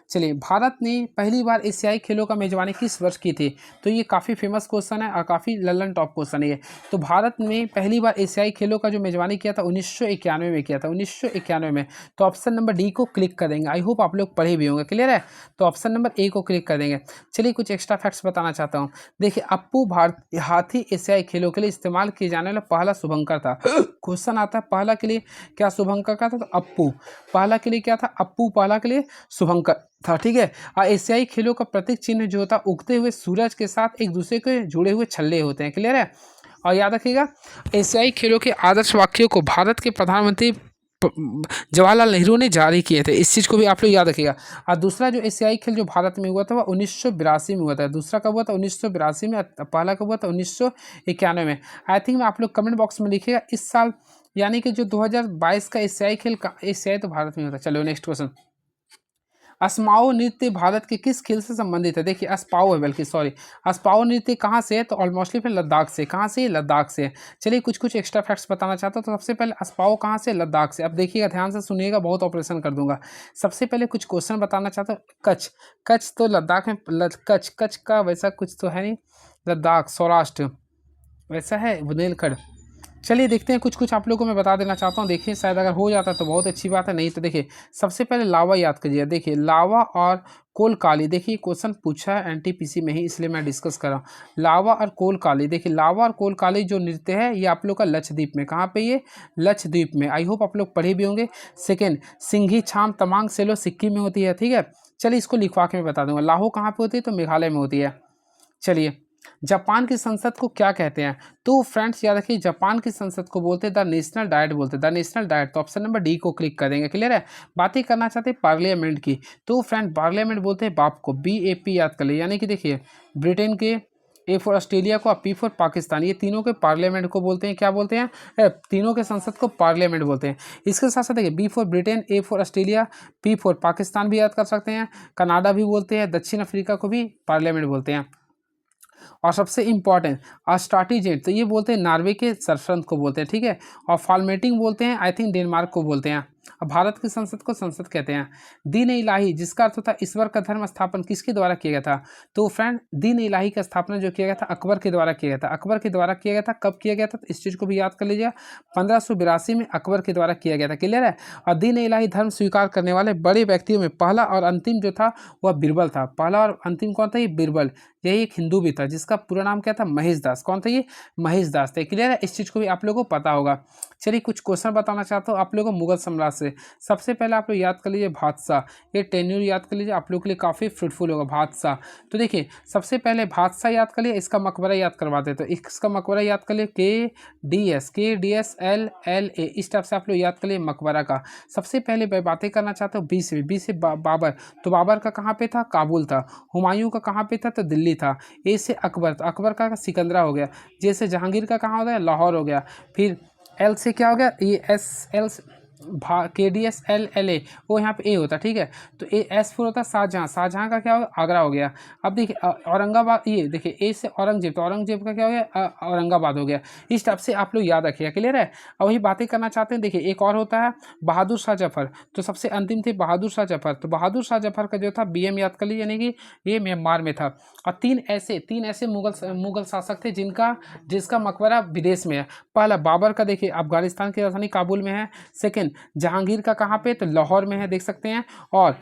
चलिए भारत ने पहली बार एशियाई खेलों का मेजबानी किस वर्ष की थी, तो ये काफ़ी फेमस क्वेश्चन है और काफ़ी लल्लन टॉप क्वेश्चन है ये। तो भारत ने पहली बार एशियाई खेलों का जो मेजबानी किया था 1991 में किया था, 1991 में। तो ऑप्शन नंबर डी को क्लिक कर देंगे। आई होप आप लोग पढ़े भी होंगे, क्लियर है। तो ऑप्शन नंबर ए को क्लिक कर देंगे। चलिए कुछ एक्स्ट्रा फैक्ट्स बताना चाहता हूँ। देखिए अप्पू भारत हाथी एशियाई खेलों के लिए इस्तेमाल किए जाने वाला पहला शुभंकर था। क्वेश्चन आता है पहला के लिए क्या शुभंकर का था, तो अप्पू। पहला के लिए क्या था, अप्पू। पहला के लिए शुभंकर था, ठीक है। और एशियाई खेलों का प्रतीक चिन्ह जो होता है उगते हुए सूरज के साथ एक दूसरे के जुड़े हुए छल्ले होते हैं, क्लियर है। और याद रखिएगा एशियाई खेलों के आदर्श वाक्यों को भारत के प्रधानमंत्री जवाहरलाल नेहरू ने जारी किए थे। इस चीज़ को भी आप लोग याद रखिएगा। और दूसरा जो एशियाई खेल जो भारत में हुआ था वह 1982 में हुआ था। दूसरा कब हुआ था, 1982 में। पहला कब हुआ था, 1991 में। आई थिंक आप लोग कमेंट बॉक्स में लिखिएगा इस साल, यानी कि जो 2022 का एशियाई खेल का एशियाई तो भारत में होता है। चलो नेक्स्ट क्वेश्चन। अस्माओ नृत्य भारत के किस खेल से संबंधित है, देखिए अस्पाओ है, बल्कि सॉरी अस्पाओ नृत्य कहाँ से है, तो ऑलमोस्टली फिर लद्दाख से। कहाँ से, लद्दाख से। चलिए कुछ कुछ एक्स्ट्रा फैक्ट्स बताना चाहता हूँ। तो सबसे पहले अस्पाओ कहाँ से, लद्दाख से। अब देखिएगा ध्यान से सुनिएगा, बहुत ऑपरेशन कर दूंगा। सबसे पहले कुछ क्वेश्चन बताना चाहता हूँ। कच्छ, कच्छ तो लद्दाख में, कच्छ का वैसा कुछ तो है नहीं। लद्दाख सौराष्ट्र वैसा है, बुंदेलखंड। चलिए देखते हैं कुछ कुछ आप लोगों को मैं बता देना चाहता हूँ। देखिए शायद अगर हो जाता तो बहुत अच्छी बात है, नहीं तो देखिए सबसे पहले लावा याद करिए। देखिए लावा और कोलकाली, देखिए क्वेश्चन पूछा है एनटीपीसी में ही, इसलिए मैं डिस्कस कर रहा हूँ। लावा और कोलकाली, देखिए लावा और कोलकाली जो नृत्य है ये आप लोग का लक्षद्वीप में। कहाँ पे, ये लक्षद्वीप में। आई होप आप लोग पढ़े भी होंगे। सेकेंड सिंघी छाम तमांग सेलो सिक्किम में होती है, ठीक है। चलिए इसको लिखवा के मैं बता दूंगा। लाहो कहाँ पे होती है, तो मेघालय में होती है। चलिए जापान की संसद को क्या कहते हैं, तो फ्रेंड्स याद रखिए जापान की संसद को बोलते हैं द नेशनल डाइट, बोलते हैं द नेशनल डाइट। तो ऑप्शन नंबर डी को क्लिक कर देंगे, क्लियर है। बातें करना चाहते हैं पार्लियामेंट की, तो फ्रेंड पार्लियामेंट बोलते हैं बाप को, BAP याद कर ले। यानी कि देखिए ब्रिटेन के, A फॉर ऑस्ट्रेलिया को, P फॉर पाकिस्तान, ये तीनों के पार्लियामेंट को बोलते हैं क्या बोलते हैं, तीनों के संसद को पार्लियामेंट बोलते हैं। इसके साथ साथ देखिए B for Britain, A for Australia, P for Pakistan भी याद कर सकते हैं। कनाडा भी बोलते हैं, दक्षिण अफ्रीका को भी पार्लियामेंट बोलते हैं। और सबसे इंपॉर्टेंट अस्ट्राटीजेंट, तो ये बोलते हैं नॉर्वे के सरसंघ को बोलते हैं, ठीक है। और फॉर्मेटिंग बोलते हैं आई थिंक डेनमार्क को बोलते हैं। और भारत की संसद को संसद कहते हैं। दीन इलाही जिसका अर्थ होता है ईश्वर का धर्म स्थापन किसके द्वारा किया गया था, तो फ्रेंड दीन इलाही का स्थापना जो किया गया था अकबर के द्वारा किया गया था। अकबर के द्वारा किया गया था, कब किया गया था, तो इस चीज़ को भी याद कर लीजिए। 1582 में अकबर के द्वारा किया गया था, क्लियर है। और दीन इलाही धर्म स्वीकार करने वाले बड़े व्यक्तियों में पहला और अंतिम जो था वह बीरबल था। पहला और अंतिम कौन था, ये बीरबल। यही एक हिंदू भी था जिसका पूरा नाम क्या था, महेश दास। कौन था ये, महेश दास थे, क्लियर है। इस चीज़ को भी आप लोगों को पता होगा। चलिए कुछ क्वेश्चन बताना चाहता हूँ आप लोगों को मुगल सम्राट से। सबसे पहले आप लोग याद कर लीजिए बादशाह, ये टेन्यूर याद कर लीजिए, आप लोग के लिए काफ़ी फ्रूटफुल होगा बादशाह। तो देखिए सबसे पहले बादशाह याद कर लिए, इसका मकबरा याद करवाते तो इसका मकबरा याद कर लिए KDSLLA, इस टाइप से आप लोग याद कर लिए मकबरा का। सबसे पहले मैं बातें करना चाहता हूँ बी से बाबर। तो बाबर का कहाँ पे था, काबुल था। हुमायूं का कहाँ पे था, तो दिल्ली था। ए से अकबर, तो अकबर का सिकंदरा हो गया। जे से जहांगीर का कहाँ हो गया, लाहौर हो गया। फिर एल से क्या हो गया, ये एल KDS LLA वो यहाँ पे A होता है, ठीक है। तो S4 होता है शाहजहाँ, शाहजहाँ का क्या हो गया, आगरा हो गया। अब देखिए औरंगाबाद, ये देखिए A से औरंगजेब, तो औरंगजेब का क्या हो गया, औरंगाबाद हो गया। इस टाइप से आप लोग याद रखिएगा, क्लियर है। अब वही बातें करना चाहते हैं, देखिए एक और होता है बहादुर शाह जफर, तो सबसे अंतिम थे बहादुर शाह जफर। तो बहादुर शाह जफर का जो था BM याद कर लीजिए, यानी कि ये म्यांमार में था। और तीन ऐसे मुगल शासक थे जिसका मकबरा विदेश में है। पहला बाबर का देखिए अफगानिस्तान की राजधानी काबुल में है। सेकंड जहांगीर का कहाँ पे, तो लाहौर में है, देख सकते हैं। और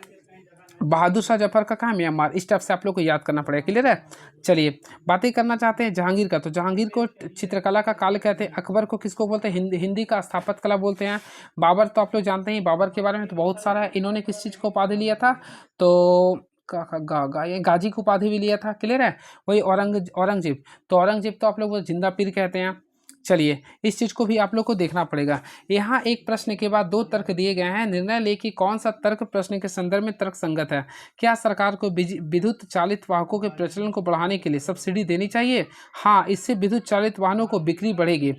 बहादुर शाह जफर का कहाँ, म्यांमार। इस टाइप से आप लोग को याद करना पड़ेगा, क्लियर है। चलिए बातें करना चाहते हैं जहांगीर का, तो जहांगीर को चित्रकला का काल कहते हैं। अकबर को किसको बोलते हैं, हिंदी का स्थापत्य कला बोलते हैं। बाबर तो आप लोग जानते हैं, बाबर के बारे में तो बहुत सारा है। इन्होंने किस चीज़ को उपाधि लिया था, तो ये गाजी को उपाधि भी लिया था, क्लियर है। वही औरंगजेब, तो औरंगजेब तो आप लोग जिंदा पीर कहते हैं। चलिए इस चीज़ को भी आप लोग को देखना पड़ेगा। यहाँ एक प्रश्न के बाद 2 तर्क दिए गए हैं, निर्णय ले कि कौन सा तर्क प्रश्न के संदर्भ में तर्क संगत है। क्या सरकार को विद्युत चालित वाहनों के प्रचलन को बढ़ाने के लिए सब्सिडी देनी चाहिए। हाँ, इससे विद्युत चालित वाहनों को बिक्री बढ़ेगी।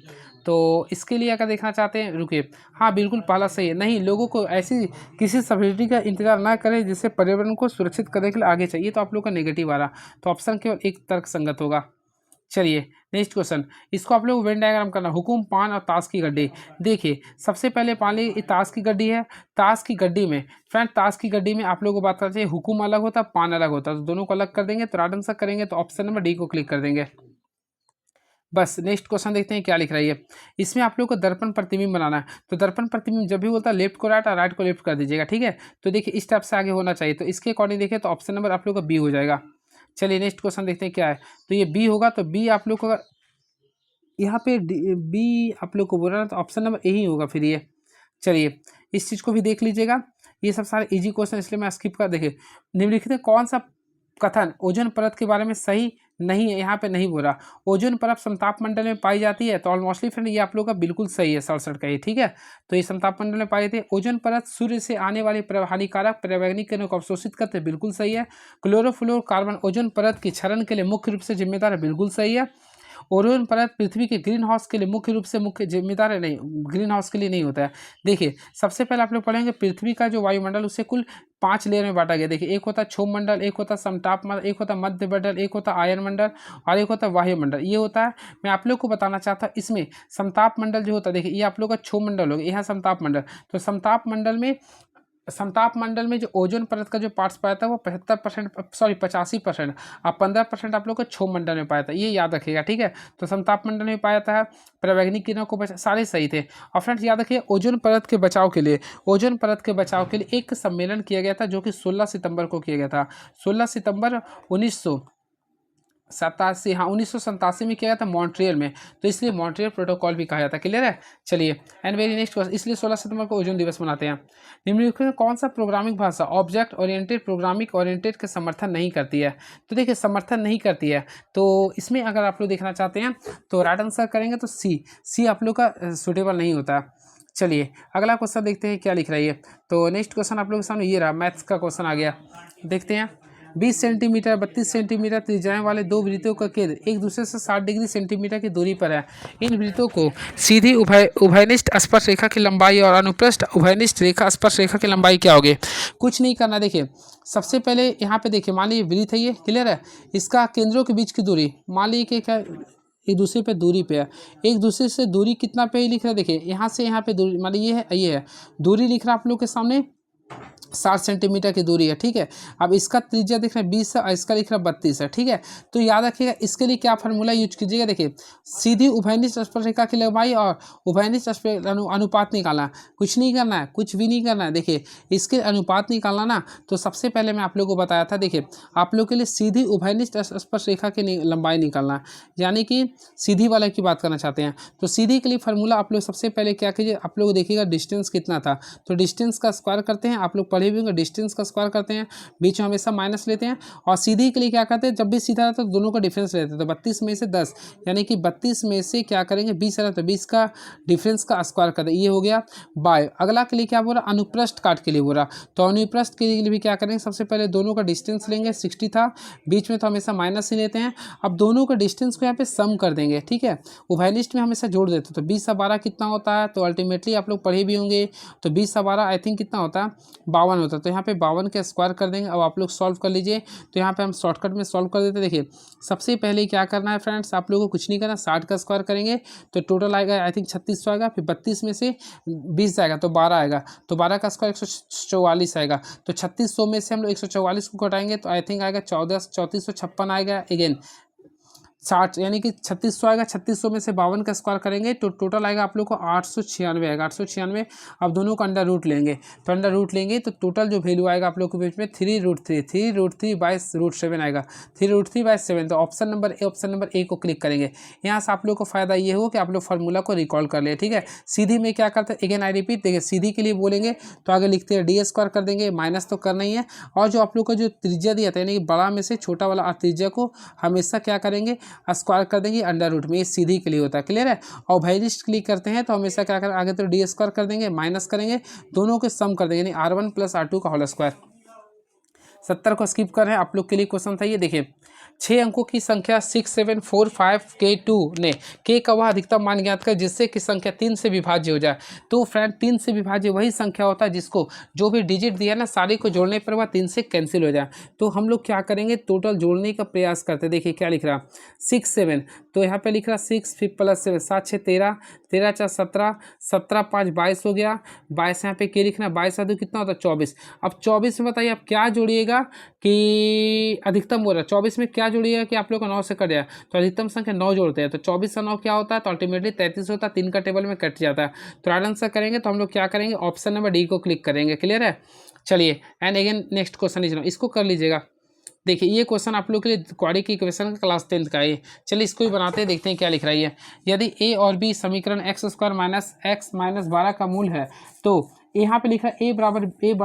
तो इसके लिए अगर देखना चाहते हैं, रुकिए, हाँ बिल्कुल पहला सही है। नहीं, लोगों को ऐसी किसी सब्सिडी का इंतजार ना करें जिससे पर्यावरण को सुरक्षित करने के लिए आगे चाहिए, तो आप लोग का नेगेटिव आ रहा, तो ऑप्शन केवल एक तर्क संगत होगा। चलिए नेक्स्ट क्वेश्चन, इसको आप लोग वेन डायग्राम करना। हुकुम, पान और ताश की गड्डी। देखिए सबसे पहले पाली ताश की गड्डी है। ताश की गड्डी में फ्रेंड, ताश की गड्डी में आप लोगों को बात करना चाहिए, हुकुम अलग होता है, पान अलग होता है, तो दोनों को अलग कर देंगे। तो राइट आंसर करेंगे तो ऑप्शन नंबर डी को क्लिक कर देंगे। बस नेक्स्ट क्वेश्चन देखते हैं क्या लिख रहा है ये। इसमें आप लोग को दर्पण प्रतिबिंब बनाना है। तो दर्पण प्रतिबिंब जब भी बोलता है लेफ्ट को राइट और राइट को लेफ्ट कर दीजिएगा, ठीक है। तो देखिए इस टाइप से आगे होना चाहिए, तो इसके अकॉर्डिंग देखिए तो ऑप्शन नंबर आप लोग का बी हो जाएगा। चलिए नेक्स्ट क्वेश्चन देखते हैं क्या है। तो ये बी होगा, तो बी आप लोग को यहाँ पे बी आप लोग को बोल रहा है, तो ऑप्शन नंबर ए ही होगा फिर ये। चलिए इस चीज़ को भी देख लीजिएगा, ये सब सारे इजी क्वेश्चन इसलिए मैं स्किप कर। देखिए निम्नलिखित में कौन सा कथन ओजोन परत के बारे में सही नहीं है, यहाँ पे नहीं बोल रहा। ओजोन परत समताप मंडल में पाई जाती है, तो ऑलमोस्टली फ्रेंड ये आप लोग का बिल्कुल सही है, 67 का ये, ठीक है। तो ये समताप मंडल में पाई जाती है। ओजोन परत सूर्य से आने वाले हानिकारक पराबैंगनी किरणों को अवशोषित करते, बिल्कुल सही है। क्लोरोफ्लोरोकार्बन ओजोन परत की क्षरण के लिए मुख्य रूप से जिम्मेदार है, बिल्कुल सही है। ओजोन परत पृथ्वी के ग्रीन हाउस के लिए मुख्य जिम्मेदार है, नहीं, ग्रीन हाउस के लिए नहीं होता है। देखिए सबसे पहले आप लोग पढ़ेंगे पृथ्वी का जो वायुमंडल उसे कुल 5 लेयर में बांटा गया। देखिए एक होता है क्षोभ मंडल, एक होता है समताप मंडल, एक होता है मध्य मंडल, एक होता है आयन मंडल और एक होता है वायुमंडल। ये होता है, मैं आप लोग को बताना चाहता हूँ इसमें समताप मंडल जो होता है, देखिए ये आप लोग का क्षोभ मंडल हो गया, यहाँ समताप मंडल। तो समताप मंडल में जो ओजोन परत का जो पार्ट्स पाया था वो 85% और 15% आप लोग को क्षोभ मंडल में पाया था, ये याद रखिएगा, ठीक है। तो समताप मंडल में पाया था, पराबैंगनी किरणों को सारे सही थे। और फ्रेंड्स याद रखिए ओजोन परत के बचाव के लिए एक सम्मेलन किया गया था, जो कि 16 सितंबर को किया गया था। 16 सितंबर 1987 में किया गया था मॉन्ट्रियल में, तो इसलिए मॉन्ट्रियल प्रोटोकॉल भी कहा जाता है, क्लियर है। चलिए एंड वेरी नेक्स्ट क्वेश्चन, इसलिए 16 सितंबर को ओजोन दिवस मनाते हैं। निम्नलिखित में कौन सा प्रोग्रामिंग भाषा ऑब्जेक्ट ओरिएंटेड प्रोग्रामिंग ओरिएंटेड का समर्थन नहीं करती है। तो देखिए समर्थन नहीं करती है, तो इसमें अगर आप लोग देखना चाहते हैं तो राइट आंसर करेंगे तो सी आप लोग का सुटेबल नहीं होता। चलिए अगला क्वेश्चन देखते हैं क्या लिख रही है। तो नेक्स्ट क्वेश्चन आप लोगों के सामने ये रहा, मैथ्स का क्वेश्चन आ गया, देखते हैं। 20 सेंटीमीटर 32 सेंटीमीटर त्रिज्याएं वाले दो वृत्तों का केंद्र एक दूसरे से 60 डिग्री सेंटीमीटर की दूरी पर है। इन वृत्तों को सीधी उभयनिष्ठ स्पर्श रेखा की लंबाई और अनुप्रस्थ उभयनिष्ठ रेखा स्पर्श रेखा की लंबाई क्या होगी। कुछ नहीं करना, देखिए सबसे पहले यहाँ पे देखिए, मान लीजिए वृत्त है ये, क्लियर है। इसका केंद्रों के बीच की दूरी मान लीजिए कि क्या एक दूसरे पे दूरी पे है, एक दूसरे से दूरी कितना पे ही लिख रहा है। देखिए यहाँ से यहाँ पे दूरी मान लीजिए ये है दूरी लिख रहा है आप लोग के सामने 60 सेंटीमीटर की दूरी है, ठीक है। अब इसका त्रिज्या देख रहे हैं 20 है और इसका लिख रहा है 32 है, ठीक है। तो याद रखिएगा इसके लिए क्या फार्मूला यूज कीजिएगा। देखिए सीधी उभयनिष्ठ स्पर्शरेखा की लंबाई और उभयनिष्ठ अनुपात निकालना, कुछ नहीं करना है, कुछ भी नहीं करना है। देखिए इसके अनुपात निकालना ना, तो सबसे पहले मैं आप लोग को बताया था, देखिए आप लोग के लिए सीधी उभयनिष्ठ स्पर्शरेखा की लंबाई निकालना, यानी कि सीधी वाले की बात करना चाहते हैं। तो सीधी के लिए फार्मूला आप लोग सबसे पहले क्या कीजिए, आप लोग देखिएगा डिस्टेंस कितना था, तो डिस्टेंस का स्क्वायर करते हैं हैं, आप लोग पढ़े भी होंगे, डिस्टेंस का स्क्वायर करते हैं, बीच में हमेशा माइनस लेते हैं। और सीधी के लिए क्या करते हैं, जब भी सीधा रहता है तो दोनों का डिफरेंस लेते हैं। तो 32 में से 10 यानी कि 32 में से क्या करेंगे 20 है तो 20 का डिफरेंस का स्क्वायर कर दें, ये हो गया बाय। अगला के लिए क्या बोल रहा, अनुप्रस्थ काट के लिए बोल रहा। तो अनुप्रस्थ के लिए भी क्या करेंगे, सबसे पहले दोनों का डिस्टेंस लेंगे, 60 था, बीच में तो हमेशा माइनस ही लेते हैं। अब दोनों का डिस्टेंस को यहाँ पे सम कर देंगे, ठीक है, उभयनिष्ठ में हमेशा जोड़ देते हैं। तो 20 और 12 कितना होता है, तो अल्टीमेटली आप लोग पढ़े भी होंगे, तो 20 और 12 आई थिंक कितना होता है 52 होता है। तो यहाँ पे 52 का स्क्वायर कर देंगे। अब आप लोग सॉल्व कर लीजिए। तो यहाँ पे हम शॉर्टकट में सॉल्व कर देते हैं। देखिए सबसे पहले क्या करना है फ्रेंड्स, आप लोगों को कुछ नहीं करना, 60 का स्क्वायर करेंगे तो टोटल आएगा आई थिंक 3600 आएगा। फिर 32 में से 20 जाएगा तो 12 आएगा, तो 12 का स्क्वायर 144 आएगा। तो 3600 में से हम लोग 144 को घटाएंगे तो आई थिंक आएगा 3456 आएगा। अगेन 60 यानी कि 3600 आएगा, 3600 में से 52 का स्क्वायर करेंगे तो टोटल आएगा आप लोग को 896 आएगा, 896। अब दोनों का अंडर रूट लेंगे, तो अंडर रूट लेंगे तो टोटल जो वैल्यू आएगा आप लोग के बीच में 3√3/7 आएगा, 3√3/7। तो ऑप्शन नंबर ए को क्लिक करेंगे। यहाँ से आप लोग को फायदा ये हो कि आप लोग फार्मूला को रिकॉल कर ले, ठीक है। सीधी में क्या करते हैं, अगेन आई रिपीट, देखिए सीधी के लिए बोलेंगे तो आगे लिखते हैं डी स्क्वायर कर देंगे, माइनस तो करना ही है। और जो आप लोग का जो त्रिज्या दिया था यानी कि बड़ा में से छोटा वाला त्रिज्या को हमेशा क्या करेंगे स्क्वायर कर देंगे अंडर रूट में, ये सीधी के लिए होता है, क्लियर है। और उभयनिष्ठ क्लिक करते हैं तो हमेशा क्या करें, आगे तो डी स्क्वायर कर देंगे, माइनस करेंगे, दोनों के सम कर देंगे यानी R1 + R2 का होल स्क्वायर। 70 को स्किप कर रहे हैं, आप लोग के लिए क्वेश्चन था ये। देखिए 6 अंकों की संख्या 6745 के 2 ने के का वह अधिकतम मान ज्ञात कर जिससे कि संख्या 3 से विभाज्य हो जाए। तो फ्रेंड 3 से विभाज्य वही संख्या होता है जिसको जो भी डिजिट दिया ना सारे को जोड़ने पर वह 3 से कैंसिल हो जाए। तो हम लोग क्या करेंगे, टोटल जोड़ने का प्रयास करते हैं। देखिए क्या लिख रहा 6 7, तो यहाँ पे लिख रहा 6 फिर + 7 7 6 13, 13 4 17, 17 5 22 हो गया, 22 यहाँ पे के लिखना, 22 2 कितना होता है 24। अब 24 में बताइए आप क्या जोड़िएगा कि अधिकतम हो रहा है, 24 में क्या जोड़िएगा कि आप लोग का 9 से कट जाए, तो अधिकतम संख्या 9 जोड़ते हैं। तो 24 से 9 क्या होता है, तो अल्टीमेटली 33 होता है, 3 का टेबल में कट जाता है। तो राइट आंसर करेंगे तो हम लोग क्या करेंगे, ऑप्शन नंबर डी को क्लिक करेंगे, क्लियर है। चलिए एंड अगेन नेक्स्ट क्वेश्चन लीजिए, इसको कर लीजिएगा। देखिए ये क्वेश्चन आप लोग के लिए क्वाड्रेटिक इक्वेशन का क्लास 10th का है। चलिए इसको भी बनाते हैं, देखते हैं क्या लिख रहा है। यदि ए और बी समीकरण x² - x - 12 का मूल है तो यहाँ पे लिखा है a बड़ा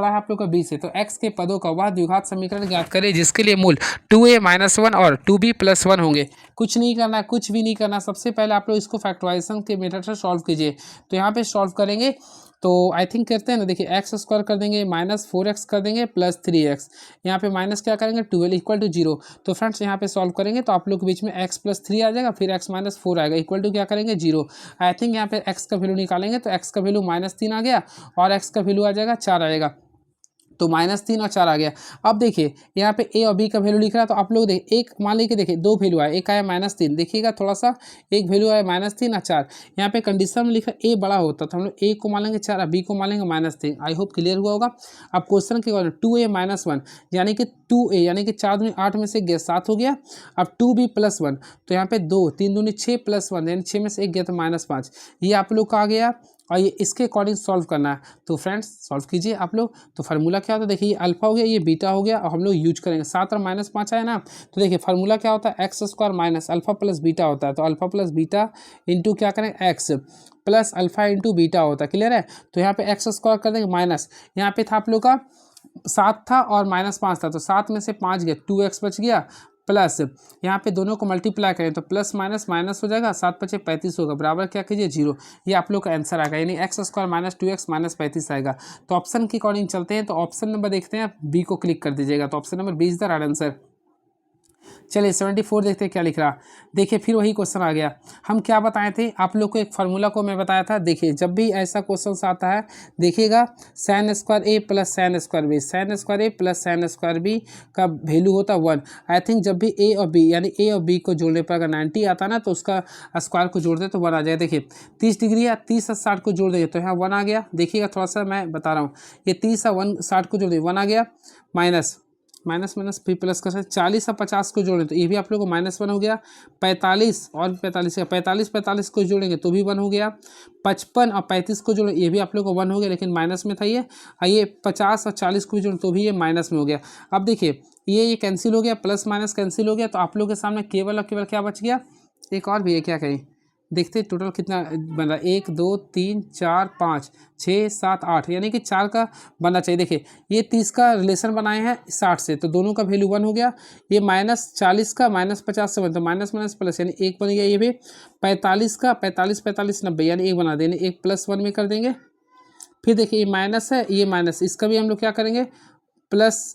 है आप लोग का b से, तो x के पदों का वह द्विघात समीकरण ज्ञात करें जिसके लिए मूल 2a - 1 और 2b + 1 होंगे। कुछ नहीं करना, कुछ भी नहीं करना, सबसे पहले आप लोग इसको फैक्टराइजेशन के मेथड से सॉल्व कीजिए। तो यहाँ पे सॉल्व करेंगे तो आई थिंक करते हैं ना, देखिए x² कर देंगे, -4x कर देंगे +3x, यहाँ पे माइनस क्या करेंगे 12 = 0। तो फ्रेंड्स यहाँ पे सॉल्व करेंगे तो आप लोग के बीच में x + 3 आ जाएगा, फिर x - 4 आएगा, इक्वल टू क्या करेंगे 0। आई थिंक यहाँ पे x का वैल्यू निकालेंगे तो x का वैल्यू -3 आ गया और x का वैल्यू आ जाएगा 4 आएगा, तो -3 और 4 आ गया। अब देखिए यहाँ पे ए और बी का वैल्यू लिख रहा है तो आप लोग देखिए एक मान लीजिए देखिए दो वैल्यू आया, एक आया -3, देखिएगा थोड़ा सा, एक वैल्यू आया -3 और 4। यहाँ पे कंडीशन में लिखा ए बड़ा होता तो हम लोग ए को मान लेंगे 4 और बी को मान लेंगे -3। आई होप क्लियर हुआ होगा। अब क्वेश्चन के बाद 2a - 1 यानी कि 2a यानी कि 4 दूनी 8 में से गया 7 हो गया। अब 2b + 1 तो यहाँ पे 2 3 दूनी 6 + 1 यानी 6 में से 1 गया तो -5, ये आप लोग का आ गया और ये इसके अकॉर्डिंग सॉल्व करना है। तो फ्रेंड्स सॉल्व कीजिए आप लोग। तो फार्मूला क्या होता है, देखिए ये अल्फा हो गया, ये बीटा हो गया और हम लोग यूज करेंगे 7 और -5 आया ना, तो देखिए फार्मूला क्या होता है x² - अल्फा + बीटा होता है। तो अल्फा + बीटा इंटू क्या करें x + अल्फा इंटू बीटा होता है, क्लियर है। तो यहाँ पे x² कर देंगे माइनस, यहाँ पे था आप लोग का 7 था और -5 था, तो 7 में से 5 गया 2x बच गया, प्लस यहाँ पे दोनों को मल्टीप्लाई करें तो प्लस माइनस माइनस हो जाएगा, 7 × 5 = 35 होगा, बराबर क्या कीजिए 0। ये आप लोग का आंसर आएगा, यानी x² - 2x - 35 आएगा। तो ऑप्शन के अकॉर्डिंग चलते हैं, तो ऑप्शन नंबर देखते हैं, बी को क्लिक कर दीजिएगा। तो option number B is the right answer. चलिए 74 देखते हैं क्या लिख रहा। देखिए फिर वही क्वेश्चन आ गया, हम क्या बताए थे आप लोग को, एक फार्मूला को मैं बताया था। देखिए जब भी ऐसा क्वेश्चन आता है देखिएगा sin² A + sin² B, sin² A + sin² B का वैल्यू होता है 1। आई थिंक जब भी A और B यानी A और B को जोड़ने पर अगर 90 आता ना तो उसका स्क्वायर को जोड़ दे तो 1 आ जाएगा। देखिए 30 डिग्री या 30 और 60 को जोड़ देंगे तो यहाँ 1 आ गया। देखिएगा थोड़ा सा मैं बता रहा हूँ, ये 30 और 60 को जोड़ देंगे 1 आ गया, माइनस फिर प्लस कर सकते 40 और 50 को जोड़ें तो ये भी आप लोग को -1 हो गया। 45 और 45 को जोड़ेंगे तो भी 1 हो गया। 55 और 35 को जोड़ें ये भी आप लोग को 1 हो गया, लेकिन माइनस में था ये। 50 और 40 को भी जोड़ें तो भी ये माइनस में हो गया। अब देखिए ये कैंसिल हो गया, प्लस माइनस कैंसिल हो गया, तो आप लोग के सामने केवल और केवल क्या बच गया, एक और भी है क्या कहीं, देखते टोटल कितना बन रहा है, 1 2 3 4 5 6 7 8, यानी कि 4 का बनना चाहिए। देखिए ये 30 का रिलेशन बनाए हैं 60 से, तो दोनों का वैल्यू 1 हो गया। ये -40 का -50 से बनता है, माइनस माइनस प्लस यानी 1 बन गया। ये भी 45 का 45 45 90 यानी 1 बना देंगे, 1 + 1 में कर देंगे। फिर देखिए ये माइनस है, ये माइनस, इसका भी हम लोग क्या करेंगे, प्लस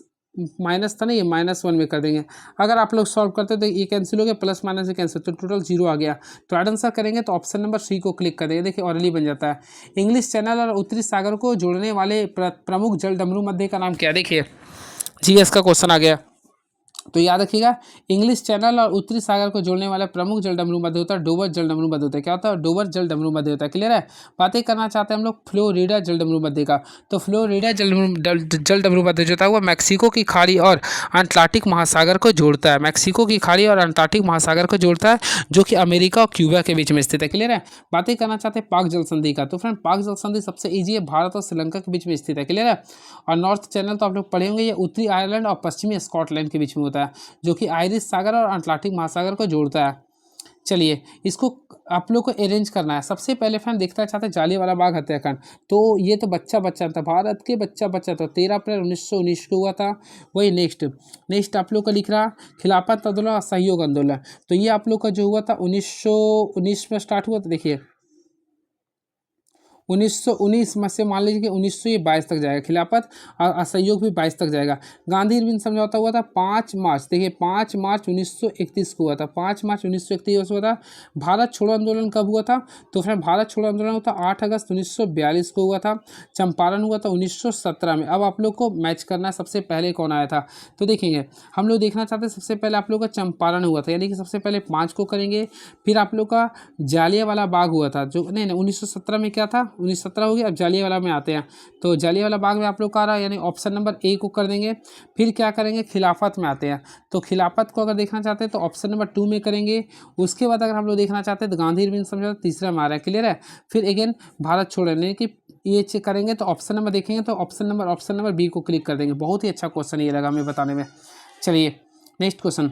माइनस था ना, ये -1 में कर देंगे। अगर आप लोग सॉल्व करते तो ये कैंसिल हो गया, प्लस माइनस से कैंसिल, तो टोटल 0 आ गया। तो राइट आंसर करेंगे तो ऑप्शन नंबर सी को क्लिक कर देंगे। देखिए ऑरली बन जाता है। इंग्लिश चैनल और उत्तरी सागर को जोड़ने वाले प्रमुख जल डमरू मध्य का नाम क्या है? देखिए जीएस का क्वेश्चन आ गया, तो याद रखिएगा, इंग्लिश चैनल और उत्तरी सागर को जोड़ने वाला प्रमुख जल डमरू मध्य होता है डोबर जल डमरू मध्य होता है। क्या होता है? डोबर जल डमरू मध्य होता है। क्लियर है? बातें करना चाहते हैं हम लोग फ्लोरिडा जल डमरू मध्य का। तो फ्लोरिडा जल डमरू मध्य जो होता है वो मैक्सिको की खाड़ी और अंटार्कटिक महासागर को जोड़ता है। मैक्सिको की खाड़ी और अंटार्कटिक महासागर को जोड़ता है, जो कि अमेरिका और क्यूबा के बीच में स्थित है। क्लियर है? बातें करना चाहते हैं पाक जल संधि का। तो फ्रेंड पाक जल संधि सबसे ईजी है, भारत और श्रीलंका के बीच में स्थित है। क्लियर है? और नॉर्थ चैनल तो आप लोग पढ़े होंगे, ये उत्तरी आयरलैंड और पश्चिमी स्कॉटलैंड के बीच में होता है, जो कि आयरिश सागर और अटलांटिक महासागर को जोड़ता है। चलिए इसको आप लोग को अरेंज करना है। सबसे पहले फ्रेंड देखना चाहते हैं जालियांवाला बाग हत्याकांड। तो ये तो बच्चा था, भारत के बच्चा था, 13 अप्रैल 1919 को हुआ था। वही नेक्स्ट आप लोग का लिख रहा खिलाफत आंदोलन और सहयोग आंदोलन। तो ये आप लोग का जो हुआ था 1919 में स्टार्ट हुआ था। देखिए 1919 में से मान लीजिए कि 1922 तक जाएगा, खिलाफत और असहयोग भी 22 तक जाएगा। गांधी इरविन समझौता हुआ था 5 मार्च, देखिए 5 मार्च 1931 को हुआ था, 5 मार्च 1931 हुआ था। भारत छोड़ो आंदोलन कब हुआ था? तो फिर भारत छोड़ो आंदोलन हुआ था 8 अगस्त 1942 को हुआ था। चंपारण हुआ था 1917 में। अब आप लोग को मैच करना है सबसे पहले कौन आया था। तो देखेंगे हम लोग देखना चाहते हैं सबसे पहले आप लोग का चंपारण हुआ था, यानी कि सबसे पहले 5 को करेंगे। फिर आप लोग का जालियांवाला बाग हुआ था, जो नहीं 1917 में क्या था, 1917 हो गया। अब जालियांवाला में आते हैं, तो जालियांवाला बाग में आप लोग का आ रहा है, यानी ऑप्शन नंबर ए को कर देंगे। फिर क्या करेंगे, खिलाफत में आते हैं। तो खिलाफत को अगर देखना चाहते हैं तो ऑप्शन नंबर 2 में करेंगे। उसके बाद अगर हम लोग देखना चाहते हैं तो गांधी इरविन समझौता तीसरा में आ रहा है। क्लियर है? फिर अगेन भारत छोड़ो, यानी कि ये चेक करेंगे तो ऑप्शन नंबर देखेंगे तो ऑप्शन नंबर बी को क्लिक कर देंगे। बहुत ही अच्छा क्वेश्चन ये लगा हमें बताने में। चलिए नेक्स्ट क्वेश्चन,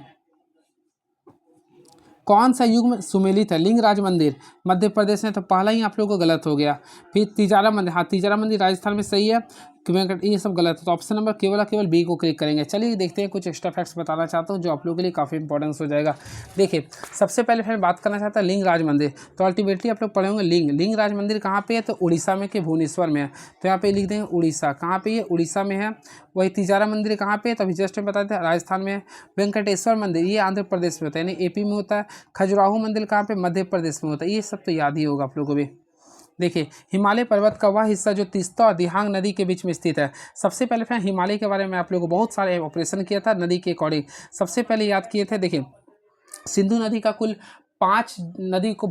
कौन सा युग में सुमेलित है? लिंगराज मंदिर मध्य प्रदेश में, तो पहला ही आप लोगों को गलत हो गया। फिर तिजारा मंदिर, हाँ तिजारा मंदिर राजस्थान में सही है, ये सब गलत है। तो ऑप्शन नंबर केवल बी को क्लिक करेंगे। चलिए देखते हैं, कुछ एक्स्ट्रा फैक्ट्स बताना चाहता हूँ जो आप लोगों के लिए काफ़ी इंपॉर्टेंस हो जाएगा। देखिए सबसे पहले फिर बात करना चाहता है लिंगराज मंदिर। तो अल्टीमेटली आप लोग पढ़े होंगे लिंगराज मंदिर कहाँ पे है, तो उड़ीसा में, कि भुवनेश्वर में है। तो यहाँ पे लिख देंगे उड़ीसा। कहाँ पे ये? उड़ीसा में है। वही तिजारा मंदिर कहाँ पे है, तो अभी जस्ट में बताते हैं राजस्थान में है। वेंकटेश्वर मंदिर ये आंध्र प्रदेश में होता है, यानी एपी में होता है। खजुराहो मंदिर कहाँ पे? मध्य प्रदेश में होता है। ये सब तो याद ही होगा आप लोगों को भी। देखिए हिमालय पर्वत का वह हिस्सा जो तीस्ता और दिहांग नदी के बीच में स्थित है। सबसे पहले फ्रेंड हिमालय के बारे में आप लोगों को बहुत सारे ऑपरेशन किया था नदी के अकॉर्डिंग। सबसे पहले याद किए थे, देखिए सिंधु नदी का कुल 5 नदी को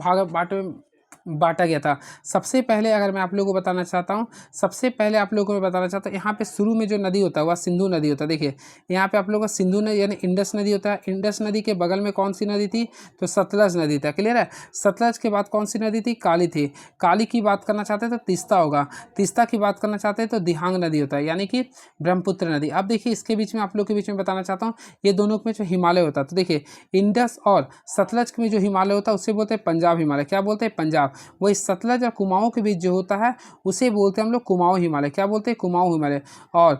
बांटा गया था। सबसे पहले अगर मैं आप लोगों को बताना चाहता हूँ, सबसे पहले आप लोगों को मैं बताना चाहता हूँ, यहाँ पे शुरू में जो नदी होता है वह सिंधु नदी होता है। देखिए यहाँ पे आप लोगों का सिंधु नदी यानी इंडस नदी होता है। इंडस नदी के बगल में कौन सी नदी थी, तो सतलज नदी था। क्लियर है? सतलज के बाद कौन सी नदी थी, काली थी। काली की बात करना चाहते हैं तो तीस्ता होगा। तीस्ता की बात करना चाहते हैं तो दिहांग नदी होता है, यानी कि ब्रह्मपुत्र नदी। अब देखिए इसके बीच में आप लोग के बीच में बताना चाहता हूँ, ये दोनों में जो हिमालय होता है, तो देखिए इंडस और सतलज में जो हिमालय होता है उसे बोलते हैं पंजाब हिमालय। क्या बोलते हैं? पंजाब। वही सतलज और कुमाऊं के बीच जो होता है उसे बोलते हैं हम लोग कुमाऊं हिमालय। क्या बोलते हैं? कुमाऊं हिमालय। और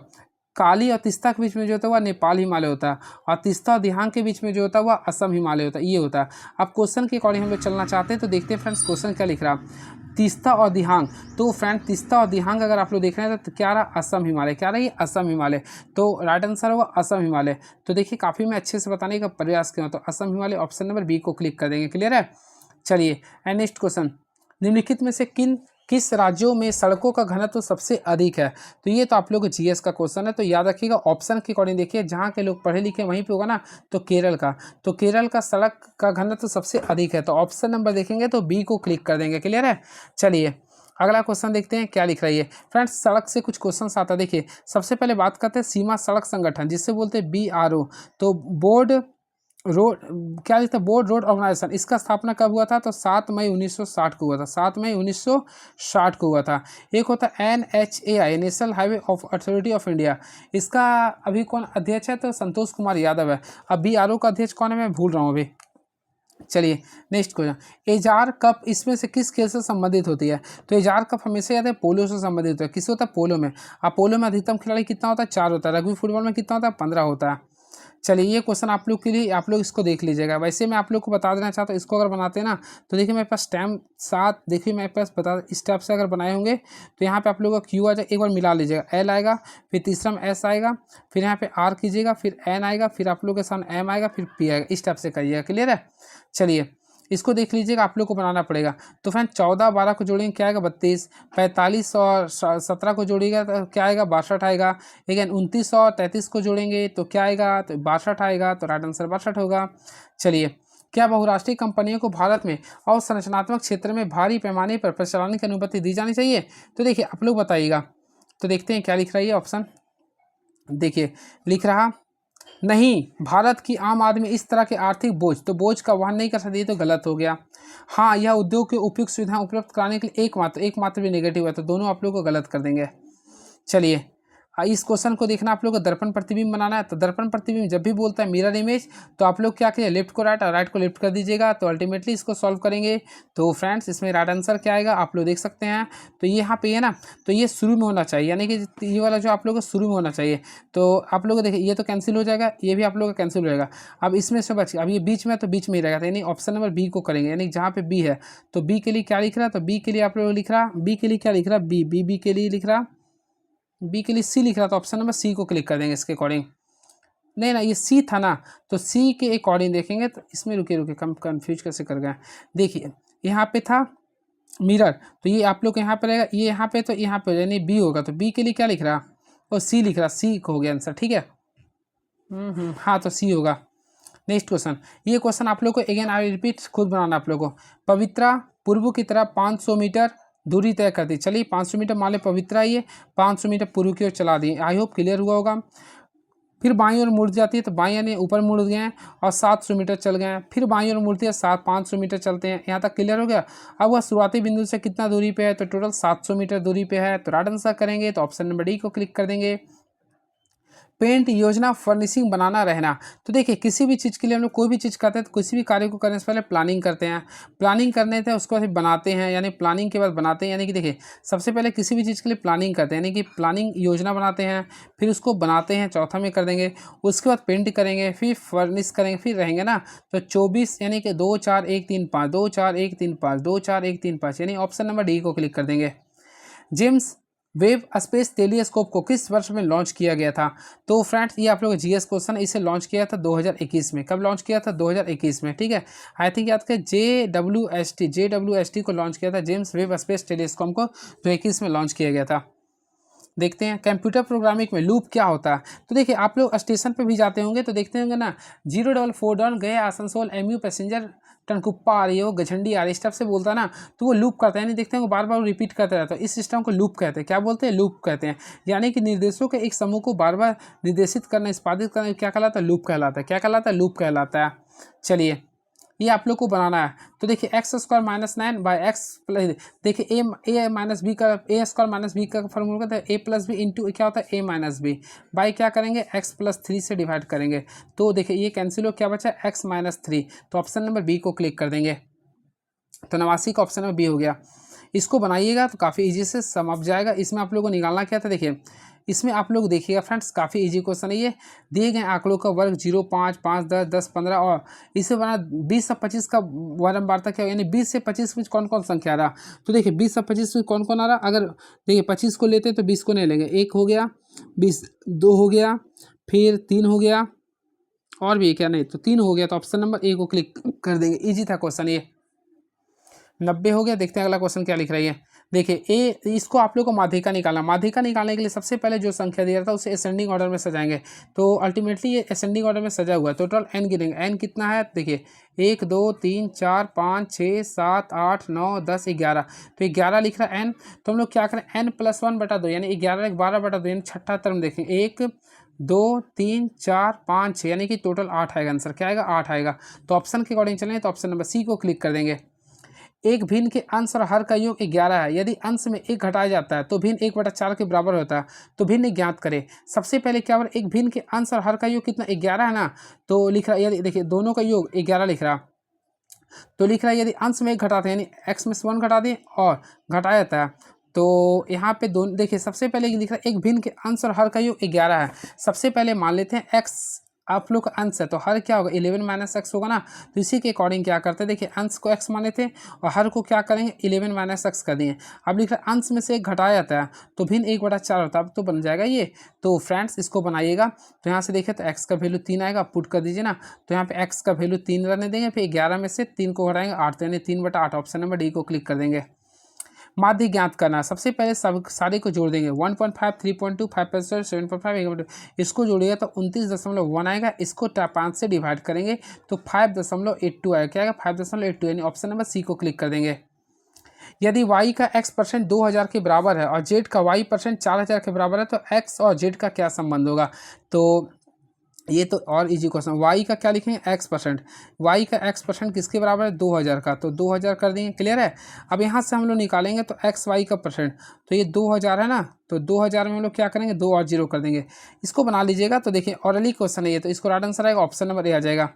काली और तीस्ता के बीच में जो होता है वह नेपाल हिमालय होता है, और तीस्ता और दिहांग के बीच में जो होता है वह असम हिमालय होता है। ये होता है। अब क्वेश्चन के अकॉर्डिंग हम लोग चलना चाहते हैं, तो देखते हैं फ्रेंड्स क्वेश्चन क्या लिख रहा है। तीस्ता और दिहांग, तो फ्रेंड तीस्ता और दिहांग अगर आप लोग देख रहे हैं तो क्या रहा? असम हिमालय। क्या रहा? ये असम हिमालय। तो राइट आंसर होगा असम हिमालय। तो देखिए काफ़ी मैं अच्छे से बताने का प्रयास किया, तो Assam Himalaya option number B को क्लिक कर देंगे। क्लियर है? चलिए नेक्स्ट क्वेश्चन, निम्नलिखित में से किस राज्यों में सड़कों का घनत्व सबसे अधिक है? तो ये तो आप लोग जीएस का क्वेश्चन है, तो याद रखिएगा ऑप्शन के अकॉर्डिंग देखिए, जहाँ के लोग पढ़े लिखे वहीं पे होगा ना, तो केरल का। तो केरल का सड़क का घनत्व सबसे अधिक है, तो ऑप्शन नंबर देखेंगे तो बी को क्लिक कर देंगे। क्लियर है? चलिए अगला क्वेश्चन देखते हैं क्या लिख रही है। फ्रेंड्स सड़क से कुछ क्वेश्चन आता है। देखिए सबसे पहले बात करते हैं सीमा सड़क संगठन, जिससे बोलते हैं BRO। तो बोर्ड रोड क्या लिखता है? Board road organisation. इसका स्थापना कब हुआ था? तो 7 मई 1960 को हुआ था। 7 मई 1960 को हुआ था। एक होता है NHAI, national highway of authority of India. इसका अभी कौन अध्यक्ष है? तो संतोष कुमार यादव है। अब BRO का अध्यक्ष कौन है? मैं भूल रहा हूँ अभी। चलिए नेक्स्ट क्वेश्चन, एजार कप इसमें से किस खेल से संबंधित होती है? तो एजार कप हमेशा याद है पोलो से संबंधित होता है। किस होता है? पोलो में। अब पोलो में अधिकतम खिलाड़ी कितना होता है? 4 होता है। रग्बी फुटबॉल में कितना होता है? 15 होता है। चलिए ये क्वेश्चन आप लोग के लिए, आप लोग इसको देख लीजिएगा। वैसे मैं आप लोग को बता देना चाहता हूँ, इसको अगर बनाते हैं ना तो देखिए मेरे पास टाइम साथ, देखिए मेरे पास बता इस टाइप से अगर बनाए होंगे तो यहाँ पे आप लोगों का क्यू आ जाए, एक बार मिला लीजिएगा, एल आएगा, फिर तीसरा में एस आएगा, फिर यहाँ पे आर कीजिएगा, फिर एन आएगा, फिर आप लोग के सामने एम आएगा, फिर पी आएगा। इस टाइप से करिएगा। क्लियर है? चलिए इसको देख लीजिएगा, आप लोग को बनाना पड़ेगा। तो फ्रेंड 14 12 को जोड़ेंगे क्या आएगा? 32। 45 और 17 को जोड़िएगा तो क्या आएगा? 62 आएगा। अगेन 29 और 33 को जोड़ेंगे तो क्या आएगा? तो 62 आएगा। तो राइट आंसर 62 होगा। चलिए, क्या बहुराष्ट्रीय कंपनियों को भारत में अवसंरचनात्मक क्षेत्र में भारी पैमाने पर प्रचलाने की अनुमति दी जानी चाहिए? तो देखिए आप लोग बताइएगा। तो देखते हैं क्या लिख रहा है ऑप्शन। देखिए लिख रहा, नहीं, भारत की आम आदमी इस तरह के आर्थिक बोझ, तो बोझ का वहन नहीं कर सकती, तो गलत हो गया। हाँ, यह उद्योग के उपयुक्त सुविधाएं उपलब्ध कराने के लिए एकमात्र भी नेगेटिव है, तो दोनों आप लोग को गलत कर देंगे। चलिए इस क्वेश्चन को देखना, आप लोग को दर्पण प्रतिबिंब बनाना है। तो दर्पण प्रतिबिंब जब भी बोलता है मिरर इमेज, तो आप लोग क्या करिए? लेफ्ट को राइट और राइट को लेफ्ट कर दीजिएगा। तो अल्टीमेटली इसको सॉल्व करेंगे। तो फ्रेंड्स इसमें राइट आंसर क्या आएगा आप लोग देख सकते हैं। तो ये यहाँ पे है ना, तो ये शुरू में होना चाहिए, यानी कि ये वाला जो आप लोग को शुरू में होना चाहिए। तो आप लोग देखिए ये तो कैंसिल हो जाएगा, ये भी आप लोग का कैंसिल हो जाएगा। अब इसमें से बच, अब ये बीच में, तो बीच में ही रहेगा, यानी ऑप्शन नंबर बी को करेंगे, यानी जहाँ पे बी है। तो बी के लिए क्या लिख रहा है? तो बी के लिए आप लोग लिख रहा, बी के लिए क्या लिख रहा? बी के लिए लिख रहा, बी के लिए सी लिख रहा था। ऑप्शन नंबर सी को क्लिक कर देंगे इसके अकॉर्डिंग। नहीं ना, ये सी था ना, तो सी के अकॉर्डिंग देखेंगे। तो इसमें रुके कम कन्फ्यूज कैसे कर गए। देखिए यहाँ पे था मिरर, तो ये आप लोग यहाँ पे रहेगा, ये यहाँ पे, तो यहाँ पे यानी बी होगा। तो बी के लिए क्या लिख रहा? और सी लिख रहा, सी हो गया आंसर। ठीक है, हाँ तो सी होगा। नेक्स्ट क्वेश्चन, ये क्वेश्चन आप लोग को अगेन आई रिपीट खुद बनाना आप लोग को। पवित्रा पूर्व की तरफ 500 मीटर दूरी तय कर दी। चलिए 500 मीटर मान ले पवित्रा, ये 500 मीटर पूर्व की ओर चला दी। आई होप क्लियर हुआ होगा। फिर बाईं ओर मुड़ जाती है, तो बाईं यानी ऊपर मुड़ गए हैं और 700 मीटर चल गए हैं। फिर बाईं ओर मुड़ती है, 500 मीटर चलते हैं। यहाँ तक क्लियर हो गया। अब वह शुरुआती बिंदु से कितना दूरी पे है? तो टोटल 700 मीटर दूरी पे है। तो राइट आंसर करेंगे, तो ऑप्शन नंबर डी को क्लिक कर देंगे। पेंट योजना फर्निशिंग बनाना रहना। तो देखिए किसी भी चीज़ के लिए हम लोग कोई भी चीज़ करते हैं, तो किसी भी कार्य को करने से पहले प्लानिंग करते हैं। प्लानिंग करने थे उसको फिर बनाते हैं, यानी प्लानिंग के बाद बनाते हैं। यानी कि देखिए सबसे पहले किसी भी चीज़ के लिए प्लानिंग करते हैं, यानी कि प्लानिंग योजना बनाते हैं, फिर उसको बनाते हैं, चौथा में कर देंगे। उसके बाद पेंट करेंगे, फिर फर्निश करेंगे, फिर रहेंगे ना। तो 24 यानी कि 2 4 1 3 5, 2 4 1 3 5, 2 4 1 3 5, यानी ऑप्शन नंबर डी को क्लिक कर देंगे। जेम्स वेब स्पेस टेलीस्कोप को किस वर्ष में लॉन्च किया गया था? तो फ्रेंड्स ये आप लोग जीएस क्वेश्चन, इसे लॉन्च किया था 2021 में। कब लॉन्च किया था? 2021 में। ठीक है, आई थिंक याद करें, JWST को लॉन्च किया था, जेम्स वेब स्पेस टेलीस्कोप को 2021 में लॉन्च किया गया था। देखते हैं कंप्यूटर प्रोग्रामिंग में लूप क्या होता है। तो देखिए आप लोग स्टेशन पे भी जाते होंगे तो देखते होंगे ना, 044 डाउन गए आसनसोल MU पैसेंजर टनकुप्पा आ रही है, वो गझंडी आ रही है, इस टाइप से बोलता है ना, तो वो लूप करता है, यानी देखते हैं वो बार बार रिपीट करते रहता है। इस सिस्टम को लूप कहते हैं। क्या बोलते हैं? लूप कहते हैं। यानी कि निर्देशों के एक समूह को बार बार निर्देशित करना, निष्पादित करना क्या कहलाता है? लूप कहलाता है। क्या कहलाता है? लूप कहलाता है। चलिए ये आप लोग को बनाना है। तो देखिए x² - 9 बाई एक्स प्लस, देखिए a माइनस बी का, a² - b का फॉर्मूला होता है a प्लस बी इंटू क्या होता है? a माइनस बी बाई क्या करेंगे? x+3 से डिवाइड करेंगे। तो देखिए ये कैंसिल हो, क्या बचा? x-3। तो ऑप्शन नंबर बी को क्लिक कर देंगे। तो 89 का ऑप्शन नंबर बी हो गया। इसको बनाइएगा तो काफ़ी इजी से समझ जाएगा। इसमें आप लोगों को निकालना क्या था? देखिए इसमें आप लोग देखिएगा फ्रेंड्स, काफ़ी इजी क्वेश्चन है ये। दिए गए आंकड़ों का वर्ग 0 5 5 10 10 15 और इसे बना 20 से 25 का वर्ग बार तक क्या, यानी 20 से 25 में कौन कौन संख्या आ रहा। तो देखिए 20 से 25 में कौन कौन आ रहा। अगर देखिए 25 को लेते तो 20 को नहीं लेंगे, 1 हो गया, 20 2 हो गया, फिर 3 हो गया, और भी क्या? नहीं तो 3 हो गया। तो ऑप्शन नंबर ए को क्लिक कर देंगे। ईजी था क्वेश्चन ये। 90 हो गया। देखते हैं अगला क्वेश्चन क्या लिख रही है। देखिए इसको आप लोग को माध्यिका निकालना। माध्यिका निकालने के लिए सबसे पहले जो संख्या दिया था उसे असेंडिंग ऑर्डर में सजाएंगे। तो अल्टीमेटली ये असेंडिंग ऑर्डर में सजा हुआ है। टोटल n गिनेंगे, n कितना है? देखिए 1 2 3 4 5 6 7 8 9 10 11। तो 11 लिख रहा है n। तो हम लोग क्या करें? n+1/2, यानी 11 12/2, यानी छठा टर्म देखें, 1 2 3 4 5 6, यानी कि टोटल 8 आएगा। आंसर क्या आएगा? 8 आएगा। तो ऑप्शन के अकॉर्डिंग चलें तो ऑप्शन नंबर सी को क्लिक कर देंगे। एक भिन्न के अंश और हर का योग 11 है। यदि अंश में 1 घटाया जाता है तो भिन्न 1/4 के बराबर होता है। तो भिन्न ज्ञात करें। सबसे पहले क्या बराबर? एक भिन्न के अंश और हर का योग कितना? 11 है ना। तो लिख रहा है, यदि देखिए दोनों का योग 11 लिख रहा, तो लिख रहा है यदि अंश में एक घटाते हैं, यानी एक्स में से 1 घटा दें और घटाया जाता है, तो यहाँ पे दोनों देखिए, सबसे पहले लिख रहा है एक भिन्न के अंश और हर का योग 11 है। सबसे पहले मान लेते हैं एक्स आप लोग का अंश है, तो हर क्या होगा 11 माइनस एक्स होगा ना। तो इसी के अकॉर्डिंग क्या करते हैं, देखिए अंश को एक्स माने थे और हर को क्या करेंगे 11 माइनस एक्स कर दिए। अब लिख रहा है अंश में से एक घटाया जाता है, तो भिन्न 1/4 होता है, अब तो बन जाएगा ये। तो फ्रेंड्स इसको बनाइएगा, तो यहाँ से देखिए तो एक्स का वैल्यू 3 आएगा, पुट कर दीजिए ना। तो यहाँ पे एक्स का वैल्यू 3 रहने देंगे, फिर 11 में से 3 को घटाएंगे 8, यानी 3/8। ऑप्शन नंबर डी को क्लिक कर देंगे। माध्य ज्ञात करना, सबसे पहले सब सारे को जोड़ देंगे 1.5 3.2 5 7.5 1.2, इसको जोड़िएगा तो 29.1 आएगा। इसको 5 से डिवाइड करेंगे तो 5.82 आएगा। क्या आएगा 5.82, यानी ऑप्शन नंबर सी को क्लिक कर देंगे। यदि y का x% 2000 के बराबर है और z का y% 4000 के बराबर है, तो x और z का क्या संबंध होगा। तो ये तो और इजी क्वेश्चन। y का क्या लिखेंगे x%, y का x% किसके बराबर है 2000 का, तो 2000 कर देंगे। क्लियर है। अब यहाँ से हम लोग निकालेंगे तो x y का परसेंट, तो ये 2000 है ना, तो 2000 में हम लोग क्या करेंगे 2 और 0 कर देंगे। इसको बना लीजिएगा। तो देखिए ऑरली क्वेश्चन है ये, तो इसको राइट आंसर आएगा ऑप्शन नंबर ए आ जाएगा।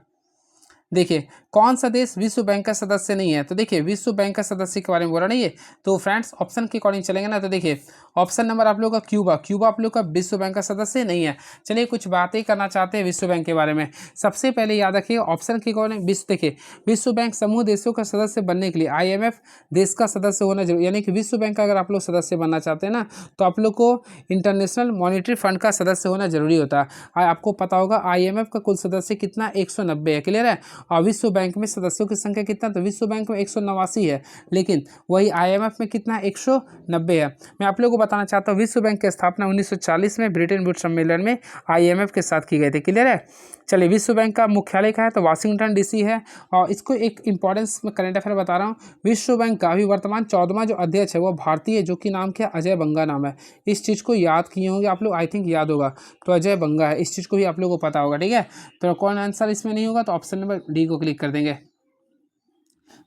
देखिए कौन सा देश विश्व बैंक का सदस्य नहीं है, तो देखिए विश्व बैंक का सदस्य के बारे में बोला नहीं है। तो फ्रेंड्स ऑप्शन के अकॉर्डिंग चलेंगे ना, तो देखिए ऑप्शन नंबर आप लोग का क्यूबा, क्यूबा आप लोग का विश्व बैंक का सदस्य नहीं है। चलिए कुछ बातें करना चाहते हैं विश्व बैंक के बारे में। सबसे पहले याद रखिए ऑप्शन के अकॉर्डिंग देखिए विश्व बैंक समूह देशों का सदस्य बनने के लिए IMF देश का सदस्य होना जरूरी, यानी कि विश्व बैंक का अगर आप लोग सदस्य बनना चाहते हैं ना, तो आप लोग को इंटरनेशनल मॉनिटरी फंड का सदस्य होना जरूरी होता है। आपको पता होगा IMF का कुल सदस्य कितना 190 है। क्लियर है। और विश्व बैंक में सदस्यों की संख्या कितना, तो विश्व बैंक में 189 है, लेकिन वही IMF में कितना 190 है। मैं आप लोगों को बताना चाहता हूँ विश्व बैंक की स्थापना 1940 में ब्रिटेन वुड्स सम्मेलन में IMF के साथ की गई थी। क्लियर है। चलिए विश्व बैंक का मुख्यालय कहाँ है, तो वाशिंगटन DC है। और इसको एक इंपॉर्टेंस में करंट अफेयर बता रहा हूँ, विश्व बैंक का अभी वर्तमान 14वां जो अध्यक्ष है वो भारतीय है, जो कि नाम क्या अजय बंगा नाम है। इस चीज़ को याद किए होंगे आप लोग, आई थिंक याद होगा, तो अजय बंगा है, इस चीज़ को भी आप लोगों को पता होगा। ठीक है। तो कौन आंसर इसमें नहीं होगा, तो ऑप्शन नंबर डी को क्लिक कर देंगे।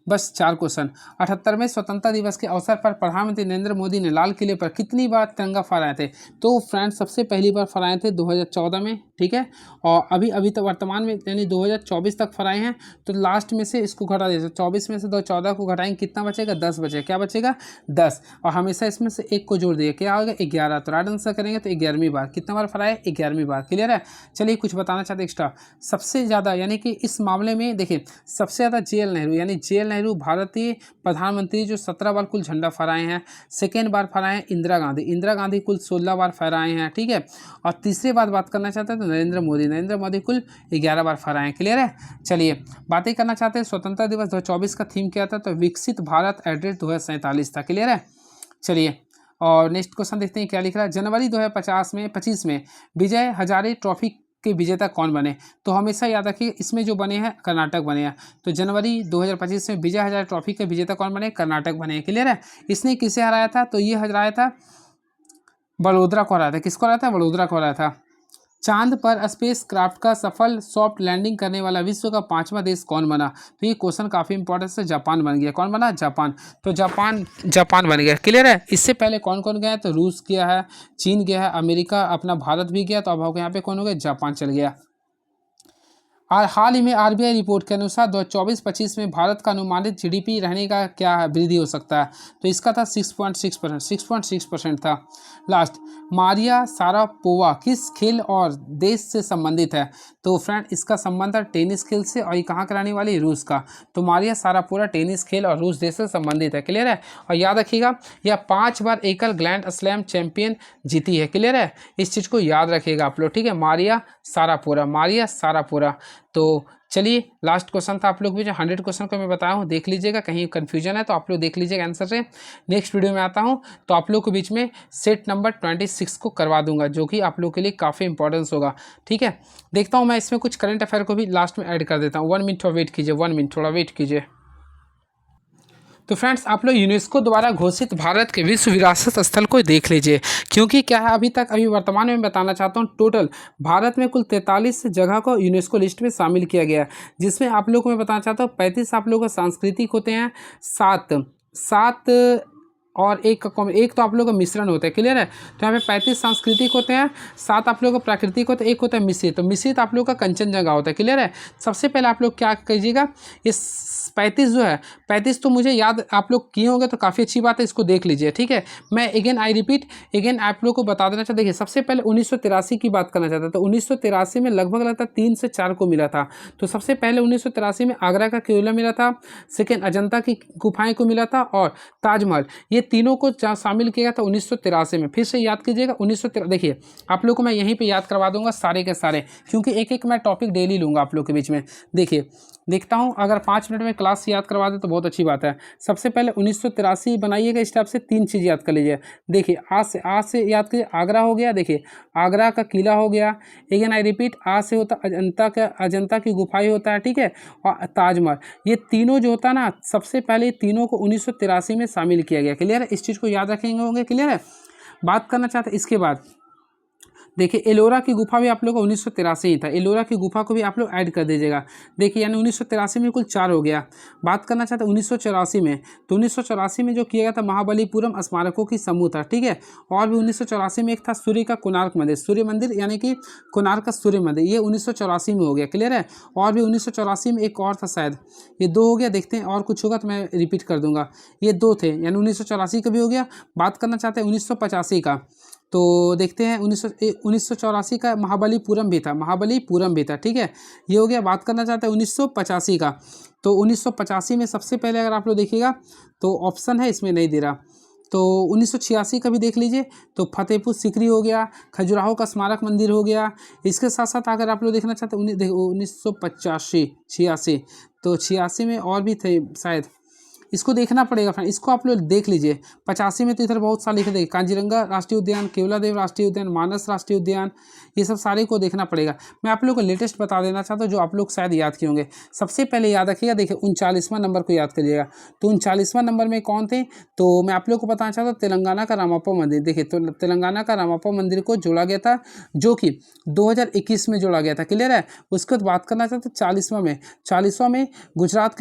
बस 4 क्वेश्चन। 78वें स्वतंत्रता दिवस के अवसर पर प्रधानमंत्री नरेंद्र मोदी ने लाल किले पर कितनी बार तिरंगा फहराए थे, तो फ्रेंड्स सबसे पहली बार फहराए थे 2014 में। ठीक है। और अभी तक वर्तमान में यानी 2024 तक फहराए हैं, तो लास्ट में से इसको घटा दीजिए, 24 में से 2014 को घटाएंगे, कितना बचेगा 10 बचेगा। क्या बचेगा 10, और हमेशा इसमें से एक को जोड़ दिए, क्या होगा 11। तो राइट आंसर करेंगे तो 11वीं बार, कितना बार फहराए 11वीं बार। क्लियर है। चलिए कुछ बताना चाहते एक्स्ट्रा, सबसे ज़्यादा यानी कि इस मामले में देखिए सबसे ज़्यादा JL नेहरू, यानी JL नेहरू भारतीय प्रधानमंत्री जो 17 बार कुल झंडा फहराए हैं। सेकेंड बार फहराए हैं इंदिरा गांधी, इंदिरा गांधी कुल 16 बार फहराए हैं। ठीक है। और तीसरी बात करना चाहते हैं तो नरेंद्र मोदी कुल 11 बार फहराए हैं। क्लियर है। चलिए बातें करना चाहते हैं स्वतंत्रता दिवस 2024 का थीम क्या था, तो विकसित भारत एड्रेस 2047 था। क्लियर है। चलिए और नेक्स्ट क्वेश्चन देखते हैं क्या लिख रहा है। जनवरी 2025 में विजय हजारे ट्रॉफी के विजेता कौन बने, तो हमेशा याद रखिए इसमें जो बने हैं कर्नाटक बने हैं। तो जनवरी 2025 में विजय हजारे ट्रॉफी के विजेता कौन बने, कर्नाटक बने हैं। क्लियर है। इसने किसे हराया था, तो ये हराया था बड़ोदरा को हराया था। किसको हराया था, बड़ोदरा को हराया था। चांद पर स्पेस क्राफ्ट का सफल सॉफ्ट लैंडिंग करने वाला विश्व का 5वां देश कौन बना, तो ये क्वेश्चन काफ़ी इंपॉर्टेंट है। जापान बन गया। कौन बना, जापान। तो जापान बन गया। क्लियर है। इससे पहले कौन कौन गया है, तो रूस गया है, चीन गया है, अमेरिका, अपना भारत भी गया। तो अब यहाँ पे कौन हो गया, जापान चल गया। और हाल ही में RBI रिपोर्ट के अनुसार 2024-25 में भारत का अनुमानित GDP रहने का क्या है, वृद्धि हो सकता है, तो इसका था 6.6% था। लास्ट, मारिया शारापोवा किस खेल और देश से संबंधित है, तो फ्रेंड इसका संबंध है टेनिस खेल से, और ये कहाँ कराने वाली, रूस का। तो मारिया शारापोवा टेनिस खेल और रूस देश से संबंधित है। क्लियर है। और याद रखिएगा यह 5 बार एकल ग्रैंड स्लैम चैंपियन जीती है। क्लियर है। इस चीज़ को याद रखिएगा आप लोग। ठीक है। Maria Sharapova. तो चलिए लास्ट क्वेश्चन था आप लोग भी, जो 100 क्वेश्चन को मैं बताया हूँ, देख लीजिएगा, कहीं कन्फ्यूजन है तो आप लोग देख लीजिएगा आंसर से। नेक्स्ट वीडियो में आता हूँ तो आप लोग के बीच में सेट नंबर 26 को करवा दूंगा, जो कि आप लोग के लिए काफ़ी इंपॉर्टेंस होगा। ठीक है। देखता हूँ मैं इसमें कुछ करंट अफेयर को भी लास्ट में ऐड कर देता हूँ। 1 मिनट थोड़ा वेट कीजिए, 1 मिनट थोड़ा वेट कीजिए। तो फ्रेंड्स आप लोग यूनेस्को द्वारा घोषित भारत के विश्व विरासत स्थल को देख लीजिए, क्योंकि क्या है अभी वर्तमान में बताना चाहता हूँ, टोटल भारत में कुल 43 जगह को यूनेस्को लिस्ट में शामिल किया गया है, जिसमें आप लोग को मैं बताना चाहता हूँ 35 आप लोग का सांस्कृतिक होते हैं, सात और एक तो आप लोगों का मिश्रण होता है, क्लियर है। तो यहाँ पे 35 सांस्कृतिक होते हैं, 7 आप लोगों का प्राकृतिक होता है, एक होता है मिश्रित। तो मिश्रित आप लोगों का कंचनजंगा होता है, क्लियर है। सबसे पहले आप लोग क्या कीजिएगा, ये 35 जो है, 35 तो मुझे याद आप लोग किए होंगे, तो काफ़ी अच्छी बात है, इसको देख लीजिए, ठीक है। मैं अगेन आई रिपीट अगेन आप लोग को बता देना चाहता, देखिए सबसे पहले 1983 की बात करना चाहता, तो 1983 में लगभग लगता 3 से 4 को मिला था। तो सबसे पहले 1983 में आगरा का किला मिला था, सेकेंड अजंता की गुफाएं को मिला था, और ताजमहल, ये तीनों को शामिल किया गया था 1983 में। फिर से याद कीजिएगा 1983। देखिए आप लोग को मैं यहीं पे याद करवा दूंगा सारे के सारे, क्योंकि एक एक मैं टॉपिक डेली लूँगा आप लोग के बीच में। देखिए देखता हूँ अगर 5 मिनट में क्लास याद करवा दे तो बहुत अच्छी बात है। सबसे पहले 1983 बनाइएगा, इस टाइप से 3 चीज़ याद कर लीजिए। देखिए आज से याद कीजिए, आगरा हो गया, देखिए आगरा का किला हो गया, अगेन आई रिपीट आज से होता अजंता की गुफाएं होता है, ठीक है, और ताजमहल, ये तीनों जो होता है ना, सबसे पहले तीनों को 1983 में शामिल किया गया, क्लियर है। इस चीज़ को याद रखेंगे होंगे, क्लियर है। बात करना चाहते हैं इसके बाद, देखिए एलोरा की गुफा भी आप लोग का 1983 ही था, एलोरा की गुफा को भी आप लोग ऐड कर दीजिएगा। देखिए यानी 1983 में कुल 4 हो गया। बात करना चाहते हैं 1984 में, तो 1984 में जो किया गया था महाबलीपुरम स्मारकों की समूह था, ठीक है। और भी 1984 में एक था सूर्य का कोणार्क मंदिर, सूर्य मंदिर यानी कि कोणार्क का सूर्य मंदिर, ये 1984 में हो गया, क्लियर है। और भी 1984 में एक और था शायद, ये 2 हो गया। देखते हैं और कुछ होगा तो मैं रिपीट कर दूंगा, ये 2 थे, यानी 1984 का भी हो गया। बात करना चाहते हैं 1985 का, तो देखते हैं 1984 का महाबलीपुरम भी था, महाबलीपुरम भी था, ठीक है, ये हो गया। बात करना चाहते हैं 1985 का, तो 1985 में सबसे पहले अगर आप लोग देखिएगा तो ऑप्शन है इसमें नहीं दे रहा, तो 1986 का भी देख लीजिए, तो फतेहपुर सीकरी हो गया, खजुराहो का स्मारक मंदिर हो गया। इसके साथ साथ अगर आप लोग देखना चाहते हैं 1985 तो 86 में और भी थे शायद, इसको देखना पड़ेगा फ्रेंड, इसको आप लोग देख लीजिए। 85 में तो इधर बहुत सारे लिखे थे, कांजीरंगा राष्ट्रीय उद्यान, केवलादेव राष्ट्रीय उद्यान, मानस राष्ट्रीय उद्यान, ये सब सारे को देखना पड़ेगा। मैं आप लोग को लेटेस्ट बता देना चाहता हूँ जो आप लोग शायद याद किए होंगे। सबसे पहले याद रखिएगा, देखिए 39वां नंबर को याद करिएगा, तो 39वां नंबर में कौन थे, तो मैं आप लोग को बताना चाहता हूँ तेलंगाना का रामप्पा मंदिर। देखिए तो तेलंगाना का रामप्पा मंदिर को जोड़ा गया था, जो कि 2021 में जोड़ा गया था, क्लियर है। उसके बाद बात करना चाहते 40वां में गुजरात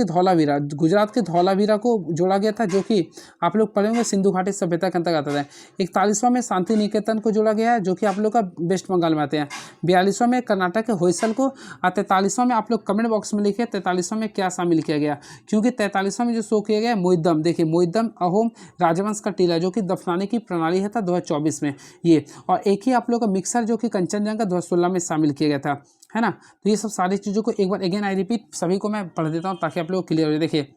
के धौलावीरा को जोड़ा गया था, जो कि आप लोग पढ़े होंगे सिंधु घाटी सभ्यता के अंतर्गत आता है। 41वां में शांति निकेतन को जोड़ा गया है, जो कि आप लोग का वेस्ट बंगाल में आते हैं। 42वां में कर्नाटक के होयसल को, और 43वां में आप लोग कमेंट बॉक्स में लिखिए 43वां में क्या शामिल किया गया, क्योंकि 43वां में जो शो किया गया है मोइदम, देखिए मोइदम अहोम राजवंश का टीला, जो कि दफनाने की प्रणाली है था 2024 में ये, और एक ही आप लोग का मिक्सर जो कि कंचनजंगा 2016 में शामिल किया गया था, है ना। तो ये सब सारी चीज़ों को एक बार अगेन आई रिपीट सभी को मैं पढ़ देता हूँ ताकि आप लोग क्लियर हो जाए। देखिए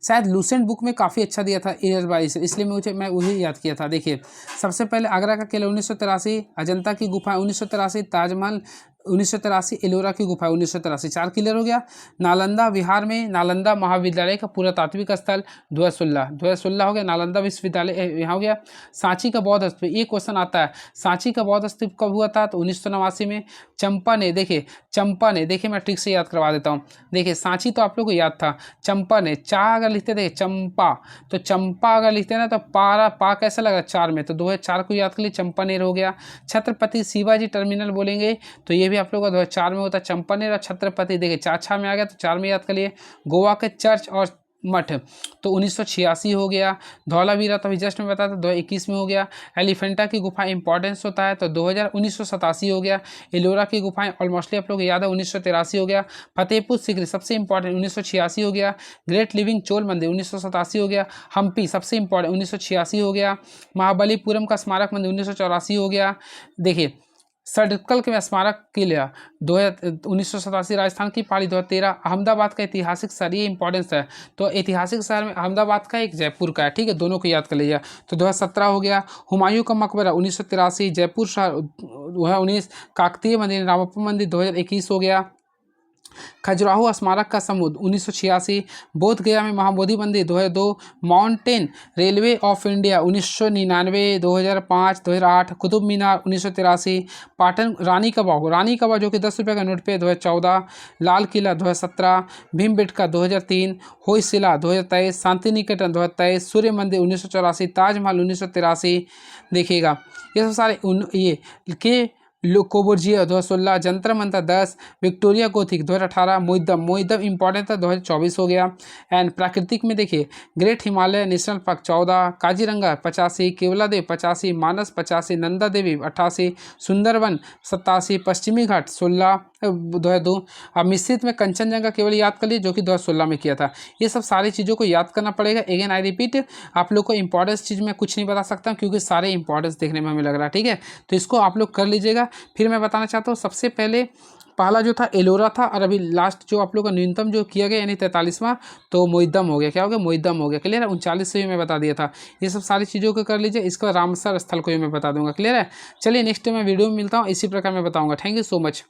शायद लूसेंट बुक में काफ़ी अच्छा दिया था ईयर वाइज, इसलिए मैं वही याद किया था। देखिए सबसे पहले आगरा का किला 1983, अजंता की गुफा 1983, ताजमहल 1983, एलोरा की गुफा 1983, 4 क्लियर हो गया। नालंदा बिहार में नालंदा महाविद्यालय का पुरातात्विक स्थल 2016 हो गया। नालंदा विश्वविद्यालय यहाँ हो गया। सांची का बौद्ध स्तूप, ये क्वेश्चन आता है, सांची का बौद्ध स्तूप कब हुआ था, तो 1989 में। चंपा ने, देखिए मैं ट्रिक से याद करवा देता हूँ। देखिए सांची तो आप लोग को याद था, चंपा ने, चा अगर लिखते थे चंपा, तो चंपा अगर लिखते ना तो पा कैसा लगा 4 में, तो 2004 को याद कर लिए, चंपानेर हो गया। छत्रपति शिवाजी टर्मिनल बोलेंगे तो ये भी आप लोग का 2004 में होता है, चंपानेर और छत्रपति, देखिए 4 में आ गया तो 4 में याद कर लिए। गोवा के चर्च और मठ तो 1986 हो गया। धौलावीरा तो अभी जस्ट में बताया था 2021 में हो गया। एलिफेंटा की गुफा इंपॉर्टेंस होता है तो 1987 हो गया। एलोरा की गुफाएं ऑलमोस्टली आप लोग याद है 1983 हो गया। फतेहपुर सीकरी सबसे इंपॉर्टेंट 1986 हो गया। ग्रेट लिविंग चोल मंदिर 1987 हो गया। हम्पी सबसे इंपॉर्टेंट 1986 हो गया। महाबलीपुरम का स्मारक मंदिर 1984 हो गया। देखिए सडक्कल के स्मारक किला 1987, राजस्थान की पहाड़ी 2013, अहमदाबाद का ऐतिहासिक शहर, ये इंपॉर्टेंस है तो ऐतिहासिक शहर में अहमदाबाद का एक जयपुर का है, ठीक है, दोनों को याद कर लीजिए। तो 2017 हो गया। हुमायूं का मकबरा 1983, जयपुर शहर 2019, काकतीय मंदिर रामप्पा मंदिर 2021 हो गया। खजुराहो स्मारक का समुद्र 1986, बोध गया में महाबोधि मंदिर 2002, mountain railway of India 1999, 2005, 2008, Qutub Minar 1983, Patan Rani का बाग जो कि 10 रुपये का नोट पे 2014, लाल किला 2017, भीमबेटका 2003, होयसिला 2023, शांति निकेतन 2023, सूर्य मंदिर 1984, ताजमहल 1983। देखिएगा ये सब सारे ये के कोबुर्जिया 2016, Jantar Mantar 10, Victoria Gothic 2018, Moidam important था 2024 हो गया। एंड प्राकृतिक में देखिए great Himalaya national park 14, Kaziranga 85, Keoladeo 85, मानस 85, नंदा देवी 88, सुंदरवन 87, पश्चिमी घाट 16 2002। अब मिश्रित में कंचनजंगा केवल याद कर लीजिए जो कि 2016 में किया था। ये सब सारी चीज़ों को याद करना पड़ेगा। अगेन आई रिपीट, आप लोग को इंपॉर्टेंस चीज़ में कुछ नहीं बता सकता क्योंकि सारे इंपॉर्टेंस देखने में हमें लग रहा है, ठीक है। तो इसको आप लोग कर लीजिएगा। फिर मैं बताना चाहता हूँ सबसे पहले पहला जो था एलोरा था और अभी लास्ट जो आप लोग का न्यूनतम जो किया गया यानी 43वां तो मोइदम हो गया। क्या हो गया? मोइदम हो गया। क्लियर है? 39 से भी मैं बता दिया था। ये सब सारी चीज़ों को कर लीजिए। इसका रामसर स्थल को भी मैं बता दूंगा। क्लियर है? चलिए नेक्स्ट में वीडियो में मिलता हूँ, इसी प्रकार मैं बताऊँगा। Thank you so much.